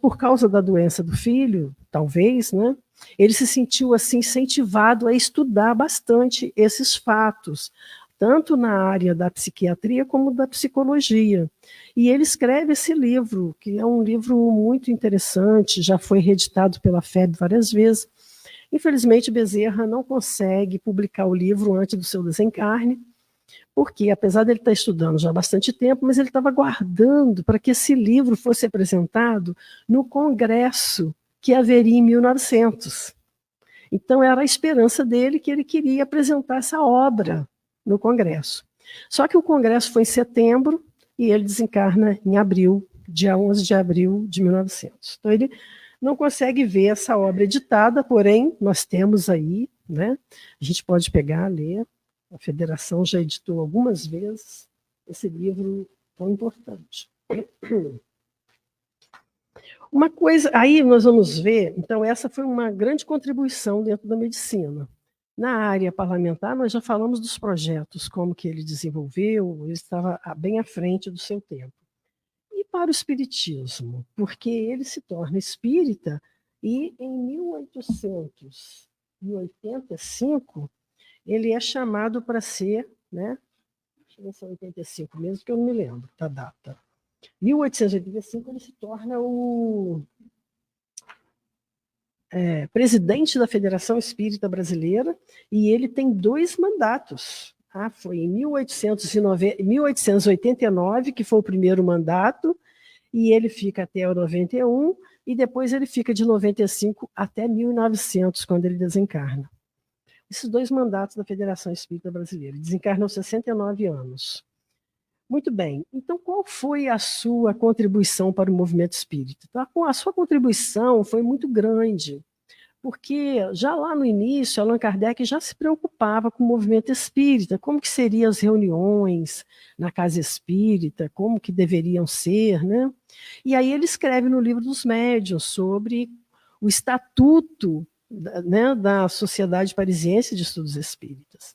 Speaker 2: por causa da doença do filho, talvez, né, ele se sentiu assim incentivado a estudar bastante esses fatos, tanto na área da psiquiatria como da psicologia. E ele escreve esse livro, que é um livro muito interessante, já foi reeditado pela FEB várias vezes. Infelizmente, Bezerra não consegue publicar o livro antes do seu desencarne, porque, apesar de ele estar estudando já há bastante tempo, mas ele estava aguardando para que esse livro fosse apresentado no congresso que haveria em 1900. Então, era a esperança dele que ele queria apresentar essa obra no congresso. Só que o congresso foi em setembro e ele desencarna em abril, dia 11 de abril de 1900. Então, ele não consegue ver essa obra editada, porém, nós temos aí, né? A gente pode pegar, ler. A Federação já editou algumas vezes esse livro tão importante. Uma coisa, aí nós vamos ver, então essa foi uma grande contribuição dentro da medicina. Na área parlamentar, nós já falamos dos projetos, como que ele desenvolveu, ele estava bem à frente do seu tempo. E para o espiritismo, porque ele se torna espírita e em 1885 ele é chamado para ser, né? Deixa eu ver se é 85 mesmo, que eu não me lembro da data. 1885 ele se torna o presidente da Federação Espírita Brasileira e ele tem 2 mandatos. Foi em 1889, que foi o primeiro mandato, e ele fica até o 91, e depois ele fica de 95 até 1900, quando ele desencarna. Esses 2 mandatos da Federação Espírita Brasileira. Desencarna aos 69 anos. Muito bem. Então, qual foi a sua contribuição para o movimento espírita? Então, a sua contribuição foi muito grande, porque já lá no início, Allan Kardec já se preocupava com o movimento espírita, como que seriam as reuniões na casa espírita, como que deveriam ser, né? E aí ele escreve no Livro dos Médiuns sobre o estatuto, né, da Sociedade Parisiense de Estudos Espíritas,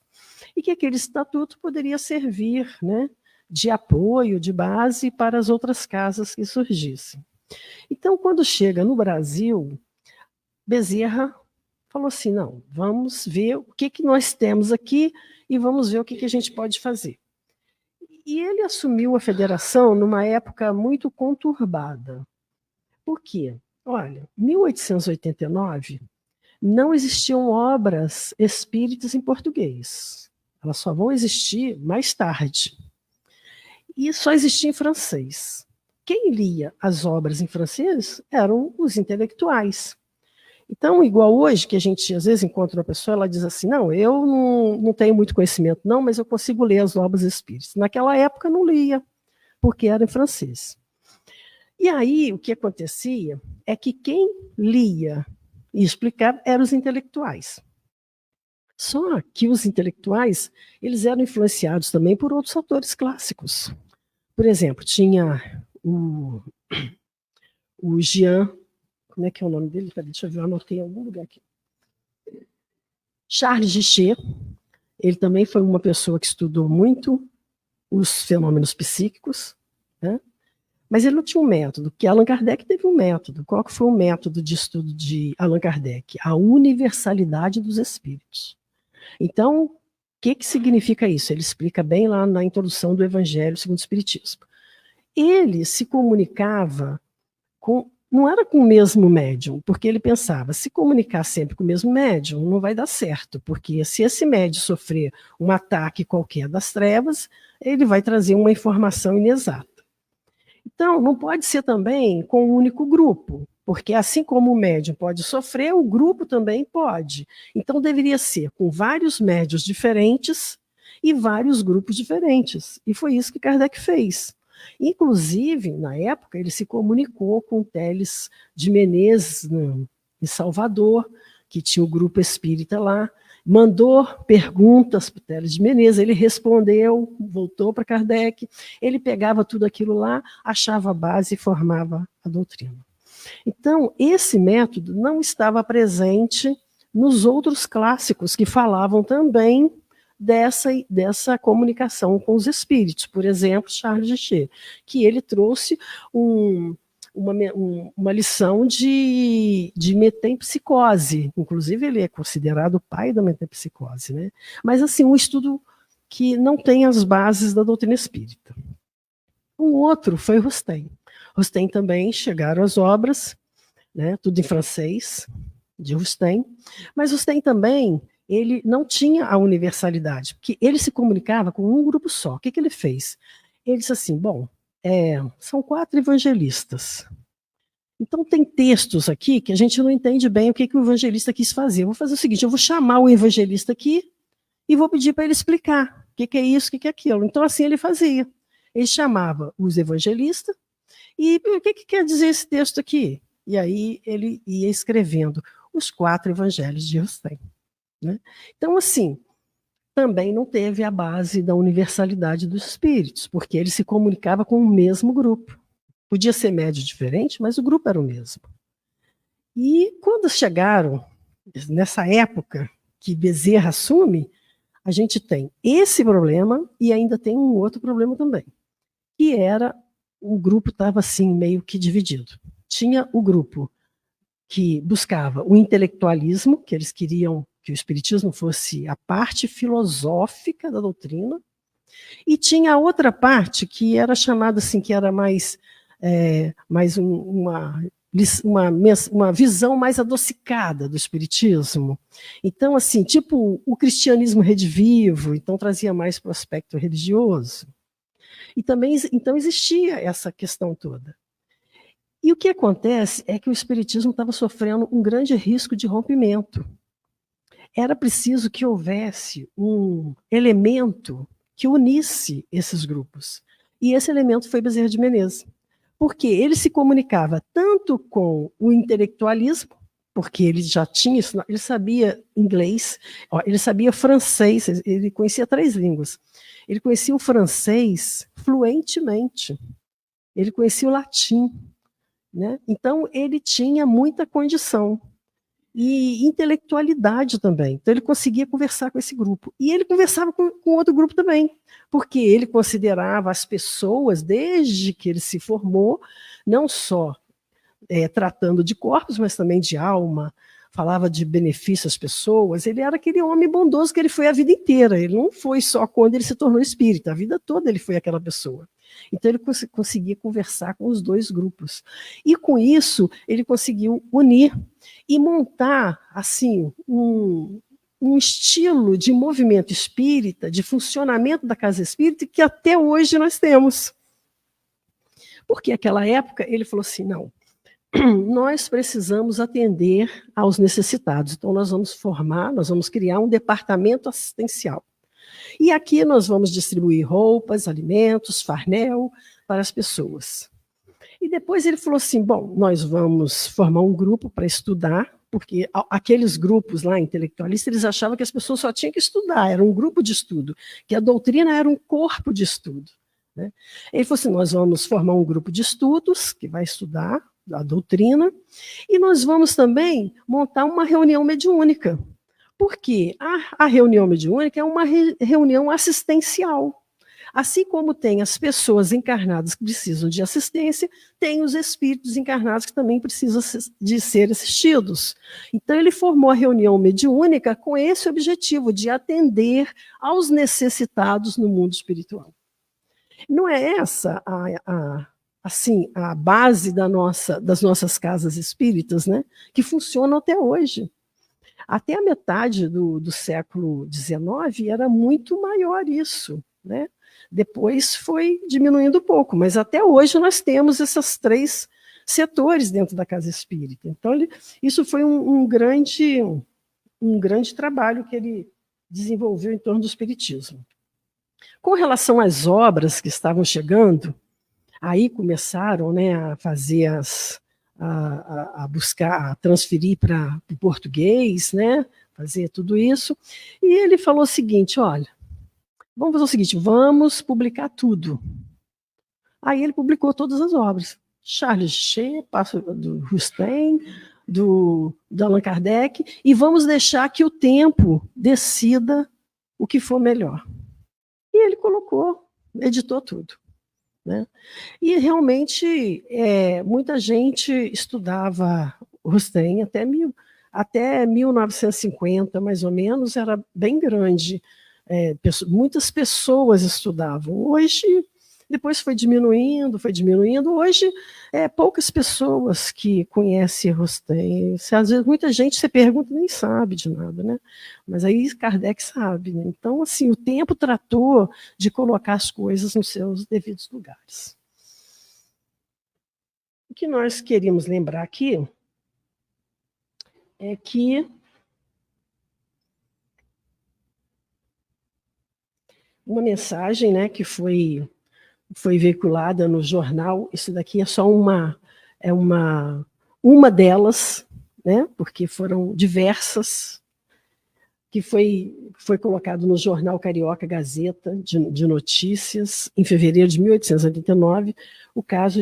Speaker 2: e que aquele estatuto poderia servir, né, de apoio, de base para as outras casas que surgissem. Então, quando chega no Brasil, Bezerra falou assim, não, vamos ver o que nós temos aqui e vamos ver o que a gente pode fazer. E ele assumiu a federação numa época muito conturbada. Por quê? Olha, em 1889, não existiam obras espíritas em português. Elas só vão existir mais tarde. E só existia em francês. Quem lia as obras em francês eram os intelectuais. Então, igual hoje, que a gente às vezes encontra uma pessoa, ela diz assim, não, eu não tenho muito conhecimento não, mas eu consigo ler as obras espíritas. Naquela época não lia, porque era em francês. E aí, o que acontecia é que quem lia e explicava eram os intelectuais. Só que os intelectuais, eles eram influenciados também por outros autores clássicos. Por exemplo, tinha o Jean, como é que é o nome dele? Deixa eu ver, eu anotei em algum lugar aqui. Charles Gichet, ele também foi uma pessoa que estudou muito os fenômenos psíquicos, né? Mas ele não tinha um método, porque Allan Kardec teve um método. Qual que foi o método de estudo de Allan Kardec? A universalidade dos espíritos. Então, o que significa isso? Ele explica bem lá na introdução do Evangelho segundo o Espiritismo. Ele se comunicava não era com o mesmo médium, porque ele pensava, se comunicar sempre com o mesmo médium, não vai dar certo, porque se esse médium sofrer um ataque qualquer das trevas, ele vai trazer uma informação inexata. Então, não pode ser também com um único grupo, porque assim como o médium pode sofrer, o grupo também pode. Então, deveria ser com vários médiuns diferentes e vários grupos diferentes. E foi isso que Kardec fez. Inclusive, na época, ele se comunicou com Teles de Menezes, em Salvador, que tinha o grupo espírita lá, mandou perguntas para o Teles de Menezes, ele respondeu, voltou para Kardec, ele pegava tudo aquilo lá, achava a base e formava a doutrina. Então, esse método não estava presente nos outros clássicos que falavam também dessa comunicação com os espíritos. Por exemplo, Charles Gichet, que ele trouxe uma lição de metempsicose. Inclusive, ele é considerado o pai da metempsicose, né? Mas, assim, um estudo que não tem as bases da doutrina espírita. Um outro foi Rostaing. Rostaing também chegaram as obras, né, tudo em francês, de Rostaing, mas Rostaing também ele não tinha a universalidade, porque ele se comunicava com um grupo só. O que ele fez? Ele disse assim, bom, são 4 evangelistas. Então tem textos aqui que a gente não entende bem o que o evangelista quis fazer. Eu vou fazer o seguinte, eu vou chamar o evangelista aqui e vou pedir para ele explicar o que é isso, o que é aquilo. Então assim ele fazia. Ele chamava os evangelistas e o que quer dizer esse texto aqui? E aí ele ia escrevendo os 4 evangelhos de Rostaing. Né? Então, assim, também não teve a base da universalidade dos espíritos, porque ele se comunicava com o mesmo grupo. Podia ser médio diferente, mas o grupo era o mesmo. E quando chegaram, nessa época que Bezerra assume, a gente tem esse problema e ainda tem um outro problema também, que era, o grupo estava assim, meio que dividido. Tinha o grupo que buscava o intelectualismo, que eles queriam que o espiritismo fosse a parte filosófica da doutrina, e tinha a outra parte que era chamada assim, que era mais uma visão mais adocicada do espiritismo. Então, assim, tipo o cristianismo redivivo, então trazia mais para o aspecto religioso. E também, então, existia essa questão toda. E o que acontece é que o espiritismo estava sofrendo um grande risco de rompimento. Era preciso que houvesse um elemento que unisse esses grupos. E esse elemento foi Bezerra de Menezes. Porque ele se comunicava tanto com o intelectualismo, porque ele já tinha isso, ele sabia inglês, ele sabia francês, ele conhecia 3 línguas. Ele conhecia o francês fluentemente, ele conhecia o latim, né? Então ele tinha muita condição. E intelectualidade também. Então, ele conseguia conversar com esse grupo. E ele conversava com outro grupo também, porque ele considerava as pessoas, desde que ele se formou, não só tratando de corpos, mas também de alma, falava de benefício às pessoas. Ele era aquele homem bondoso que ele foi a vida inteira. Ele não foi só quando ele se tornou espírita, a vida toda ele foi aquela pessoa. Então, ele conseguia conversar com os 2 grupos. E, com isso, ele conseguiu unir e montar assim, um estilo de movimento espírita, de funcionamento da casa espírita, que até hoje nós temos. Porque naquela época ele falou assim, não, nós precisamos atender aos necessitados. Então, nós vamos criar um departamento assistencial. E aqui nós vamos distribuir roupas, alimentos, farnel para as pessoas. E depois ele falou assim, bom, nós vamos formar um grupo para estudar porque aqueles grupos lá intelectualistas, eles achavam que as pessoas só tinham que estudar, era um grupo de estudo, que a doutrina era um corpo de estudo, né? Ele falou assim, nós vamos formar um grupo de estudos que vai estudar a doutrina, e nós vamos também montar uma reunião mediúnica, porque a reunião mediúnica é uma reunião assistencial. Assim como tem as pessoas encarnadas que precisam de assistência, tem os espíritos encarnados que também precisam de ser assistidos. Então, ele formou a reunião mediúnica com esse objetivo, de atender aos necessitados no mundo espiritual. Não é essa a base das nossas casas espíritas, né, que funcionam até hoje. Até a metade do século XIX era muito maior isso, né? Depois foi diminuindo um pouco, mas até hoje nós temos esses 3 setores dentro da casa espírita. Então, isso foi um grande trabalho que ele desenvolveu em torno do espiritismo. Com relação às obras que estavam chegando, aí começaram, né, a fazer a buscar, a transferir para o português, né, fazer tudo isso, e ele falou o seguinte, olha, vamos fazer o seguinte, vamos publicar tudo. Aí ele publicou todas as obras. Charles Che, do Rustem, do Allan Kardec, e vamos deixar que o tempo decida o que for melhor. E ele colocou, editou tudo, né? E realmente muita gente estudava Rustem até 1950, mais ou menos, era bem grande. Muitas pessoas estudavam. Hoje, depois foi diminuindo. Hoje, poucas pessoas que conhecem Rustem. Às vezes, muita gente, você pergunta, nem sabe de nada, né? Mas aí Kardec sabe, né? Então, assim, o tempo tratou de colocar as coisas nos seus devidos lugares. O que nós queríamos lembrar aqui é que uma mensagem, né, que foi veiculada no jornal, isso daqui é só uma delas, né, porque foram diversas, que foi colocado no jornal Carioca Gazeta de Notícias, em fevereiro de 1889, o caso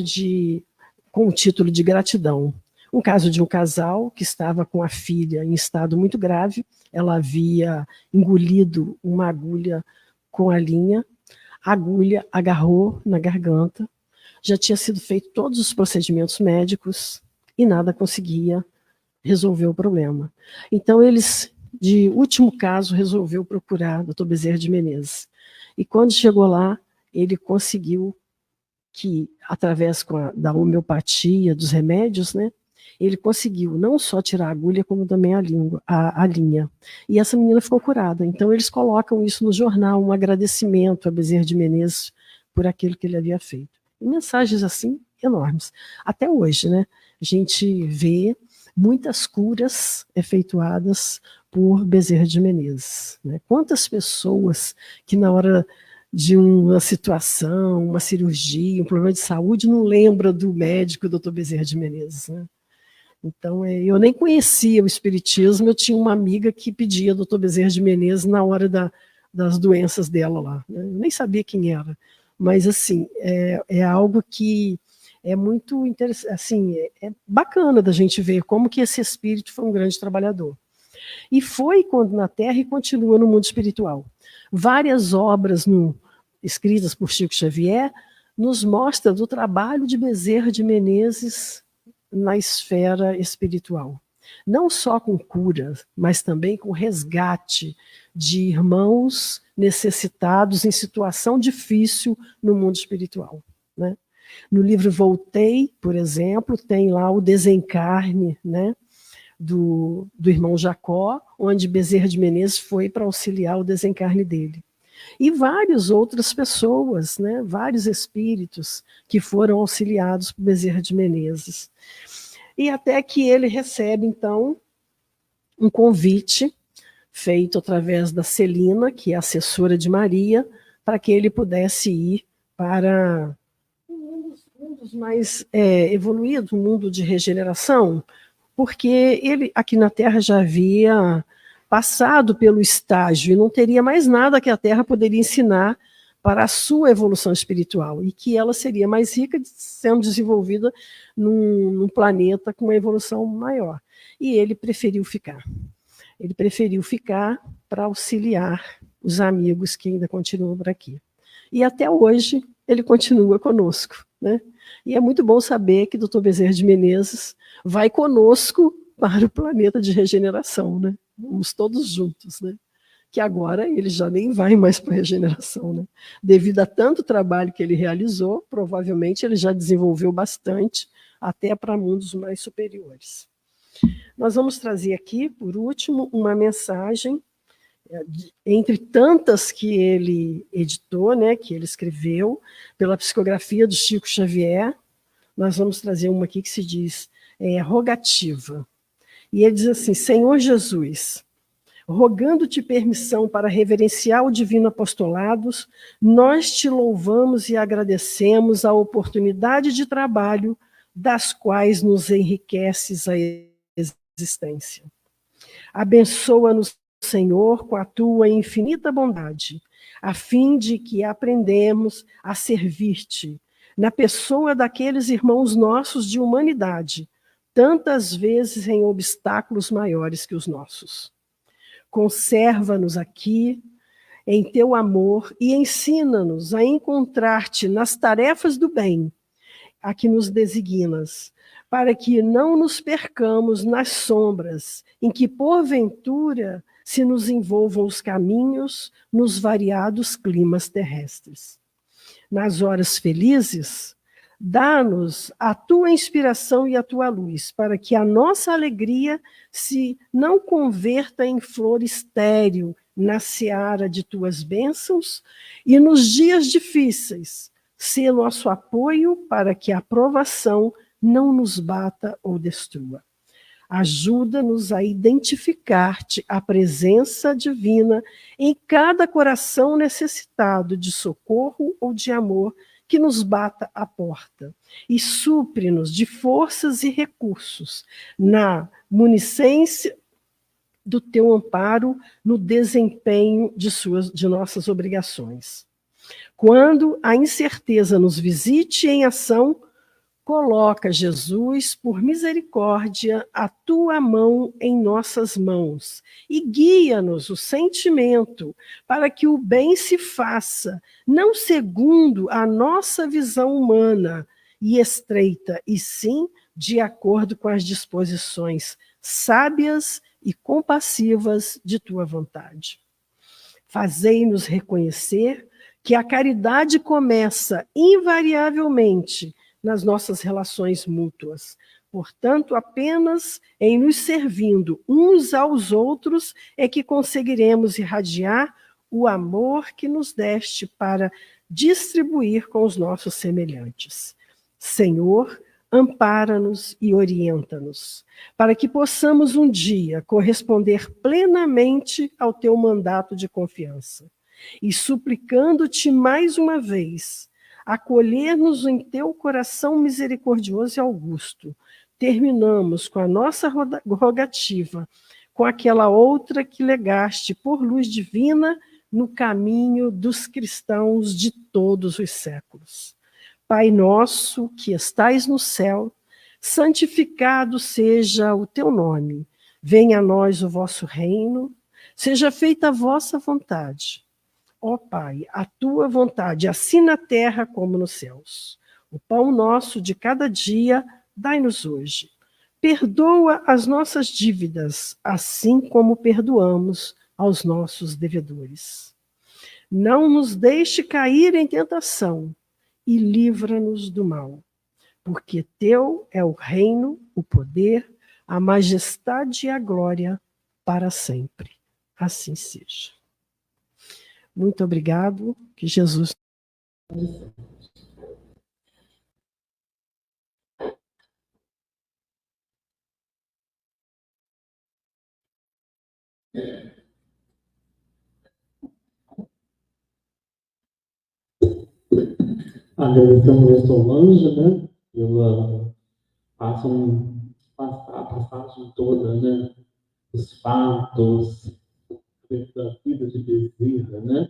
Speaker 2: com o título de Gratidão. Um caso de um casal que estava com a filha em estado muito grave, ela havia engolido uma agulha com a linha, a agulha agarrou na garganta, já tinha sido feito todos os procedimentos médicos e nada conseguia resolver o problema. Então eles, de último caso, resolveu procurar o Dr. Bezerra de Menezes. E quando chegou lá, ele conseguiu que, através da homeopatia, dos remédios, né, ele conseguiu não só tirar a agulha, como também a linha. E essa menina ficou curada. Então, eles colocam isso no jornal, um agradecimento a Bezerra de Menezes por aquilo que ele havia feito. E mensagens assim, enormes. Até hoje, né, a gente vê muitas curas efetuadas por Bezerra de Menezes, né? Quantas pessoas que na hora de uma situação, uma cirurgia, um problema de saúde, não lembra do médico, Dr. Bezerra de Menezes, né? Então, eu nem conhecia o espiritismo, eu tinha uma amiga que pedia Dr. Bezerra de Menezes na hora das doenças dela lá, né? Eu nem sabia quem era, mas assim, é algo que é muito interessante, assim, é bacana da gente ver como que esse espírito foi um grande trabalhador. E foi quando na Terra e continua no mundo espiritual. Várias obras escritas por Chico Xavier nos mostram do trabalho de Bezerra de Menezes na esfera espiritual. Não só com cura, mas também com resgate de irmãos necessitados em situação difícil no mundo espiritual, né? No livro Voltei, por exemplo, tem lá o desencarne, né, do irmão Jacó, onde Bezerra de Menezes foi para auxiliar o desencarne dele. E várias outras pessoas, né, vários espíritos que foram auxiliados por Bezerra de Menezes. E até que ele recebe, então, um convite feito através da Celina, que é assessora de Maria, para que ele pudesse ir para um dos mais evoluídos, um mundo de regeneração, porque ele aqui na Terra já havia passado pelo estágio e não teria mais nada que a Terra poderia ensinar para a sua evolução espiritual, e que ela seria mais rica sendo desenvolvida num planeta com uma evolução maior. E ele preferiu ficar. Ele preferiu ficar para auxiliar os amigos que ainda continuam por aqui. E até hoje ele continua conosco, né? E é muito bom saber que o Dr. Bezerra de Menezes vai conosco para o planeta de regeneração, né? Vamos todos juntos, né? Que agora ele já nem vai mais para a regeneração, né? Devido a tanto trabalho que ele realizou, provavelmente ele já desenvolveu bastante, até para mundos mais superiores. Nós vamos trazer aqui, por último, uma mensagem, entre tantas que ele editou, né, que ele escreveu, pela psicografia do Chico Xavier. Nós vamos trazer uma aqui que se diz rogativa. E ele diz assim: Senhor Jesus, rogando-te permissão para reverenciar o divino apostolado, nós te louvamos e agradecemos a oportunidade de trabalho das quais nos enriqueces a existência. Abençoa-nos, Senhor, com a tua infinita bondade, a fim de que aprendemos a servir-te na pessoa daqueles irmãos nossos de humanidade, tantas vezes em obstáculos maiores que os nossos. Conserva-nos aqui em teu amor e ensina-nos a encontrar-te nas tarefas do bem a que nos designas, para que não nos percamos nas sombras em que, porventura, se nos envolvam os caminhos nos variados climas terrestres. Nas horas felizes, dá-nos a tua inspiração e a tua luz, para que a nossa alegria se não converta em flor estéril na seara de tuas bênçãos, e nos dias difíceis, ser nosso apoio para que a provação não nos bata ou destrua. Ajuda-nos a identificar-te a presença divina em cada coração necessitado de socorro ou de amor que nos bata à porta, e supre-nos de forças e recursos na municência do teu amparo no desempenho de nossas obrigações. Quando a incerteza nos visite em ação, coloca, Jesus, por misericórdia, a tua mão em nossas mãos e guia-nos o sentimento para que o bem se faça, não segundo a nossa visão humana e estreita, e sim de acordo com as disposições sábias e compassivas de tua vontade. Fazei-nos reconhecer que a caridade começa invariavelmente nas nossas relações mútuas. Portanto, apenas em nos servindo uns aos outros é que conseguiremos irradiar o amor que nos deste para distribuir com os nossos semelhantes. Senhor, ampara-nos e orienta-nos, para que possamos um dia corresponder plenamente ao teu mandato de confiança. E suplicando-te mais uma vez, acolher-nos em teu coração misericordioso e augusto, terminamos com a nossa rogativa, com aquela outra que legaste por luz divina no caminho dos cristãos de todos os séculos. Pai nosso, que estais no céu, santificado seja o teu nome. Venha a nós o vosso reino, seja feita a vossa vontade. Ó Pai, a tua vontade, assim na terra como nos céus. O pão nosso de cada dia, dai-nos hoje. Perdoa as nossas dívidas, assim como perdoamos aos nossos devedores. Não nos deixe cair em tentação e livra-nos do mal, porque teu é o reino, o poder, a majestade e a glória para sempre. Assim seja. Muito obrigado, que Jesus...
Speaker 1: Agradecemos a Solange, né, pela ação passada passagem toda, né? Os fatos da vida de Bezerra, né?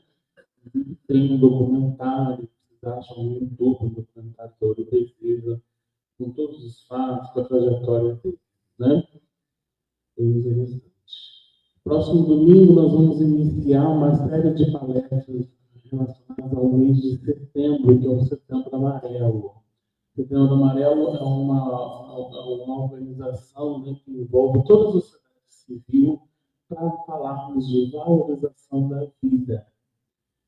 Speaker 1: Tem um documentário, vocês acham no YouTube, um documentário sobre Bezerra, com todos os fatos, com a trajetória dele, né? Próximo domingo nós vamos iniciar uma série de palestras relacionadas ao mês de setembro, que é o Setembro Amarelo. O Setembro Amarelo é uma organização, né, que envolve toda a sociedade civil para falarmos de valorização da vida.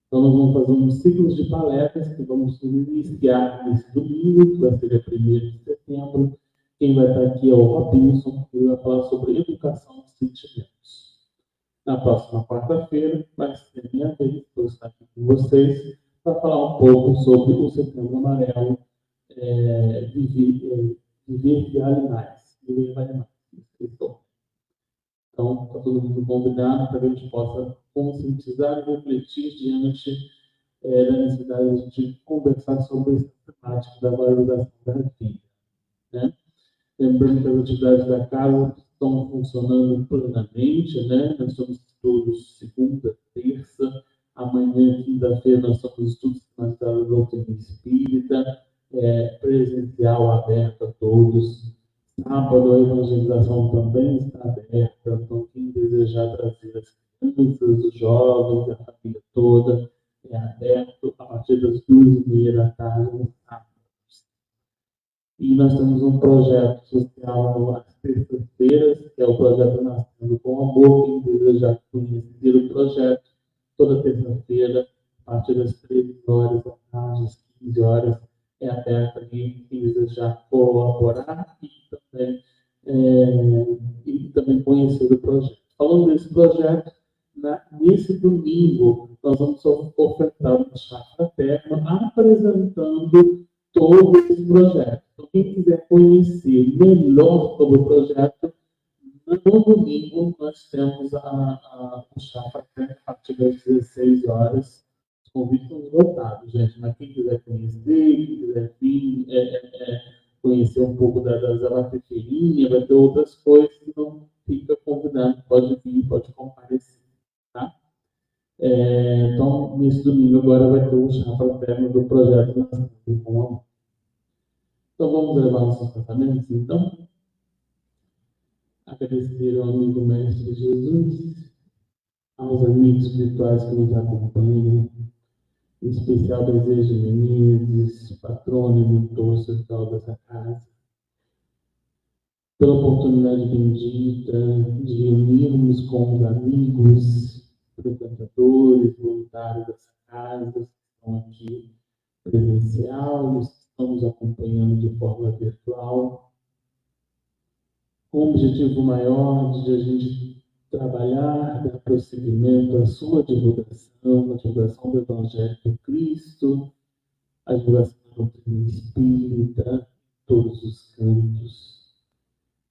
Speaker 1: Então, nós vamos fazer um ciclo de palestras que vamos iniciar nesse domingo, que vai ser dia 1º de setembro. Quem vai estar aqui é o Robinson, que vai falar sobre educação de sentimentos. Na próxima quarta-feira, vai ser minha vez, eu estar aqui com vocês, para falar um pouco sobre o Setembro Amarelo, viver de animais. Então, está todo mundo convidado para que a gente possa conscientizar e refletir diante da necessidade de conversar sobre essa temática da valorização da vida, né? Lembrando que as atividades da casa estão funcionando plenamente, né? Nós estamos todos segunda, terça, amanhã, quinta-feira, nós estamos estudos na sala da doutrina espírita, presencial aberto a todos. Sábado, a evangelização também está aberta, então quem desejar trazer as crianças, os jovens, a família toda, é aberto a partir das 2h30 da tarde, no sábado. E nós temos um projeto social às terças-feiras, que é o projeto Nascendo com Amor. Quem desejar conhecer o projeto, toda terça-feira, a partir das 13h da tarde, às 15h, é aberto ali quem desejar colaborar e também conhecer o projeto. Falando desse projeto, nesse domingo, nós vamos ofertar um chá fraterno apresentando todo esse projeto. Então, quem quiser conhecer melhor sobre o projeto, no domingo nós temos o chá fraterno a partir das 16h. Os convites são esgotados, gente, mas quem quiser conhecer, quem quiser vir, conhecer um pouco da periferia, vai ter outras coisas, então fica convidado, pode vir, pode comparecer, tá? Então, nesse domingo agora vai ter o chá fraterno do projeto Nascendo com Amor. Então, vamos levar nossos pensamentos, então? Agradecer ao amigo Mestre Jesus, aos amigos espirituais que nos acompanham, em especial Bezerra de Menezes, patrônimo, social dessa casa, pela oportunidade bendita de reunirmos com os amigos, frequentadores, voluntários dessa casa, que estão aqui presencial, os que estão nos acompanhando de forma virtual, com o objetivo maior de a gente trabalhar, dar prosseguimento à sua divulgação, a divulgação do Evangelho de Cristo, a divulgação da doutrina espírita, todos os cantos,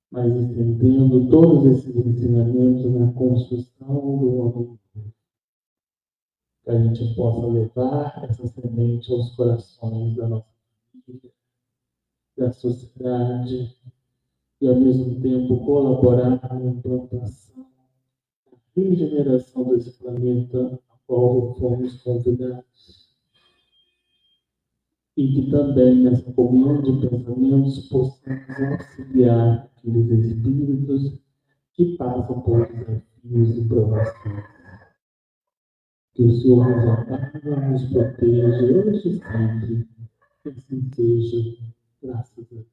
Speaker 1: mas estendendo todos esses ensinamentos na construção do homem, que a gente possa levar essa semente aos corações da nossa família, da sociedade, e ao mesmo tempo colaborar na implantação, na regeneração desse planeta a qual fomos convidados. E que também nessa comunhão de pensamentos possamos auxiliar aqueles espíritos que passam por desafios e provações. Que o Senhor nos ampare, nos proteja hoje e sempre, que assim seja, graças a Deus.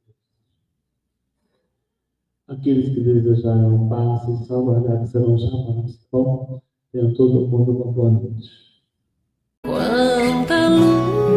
Speaker 1: Aqueles que desejarem paz e salvaguardar serão chamados. Bom, tenham todo mundo uma boa noite.
Speaker 3: Quanta luz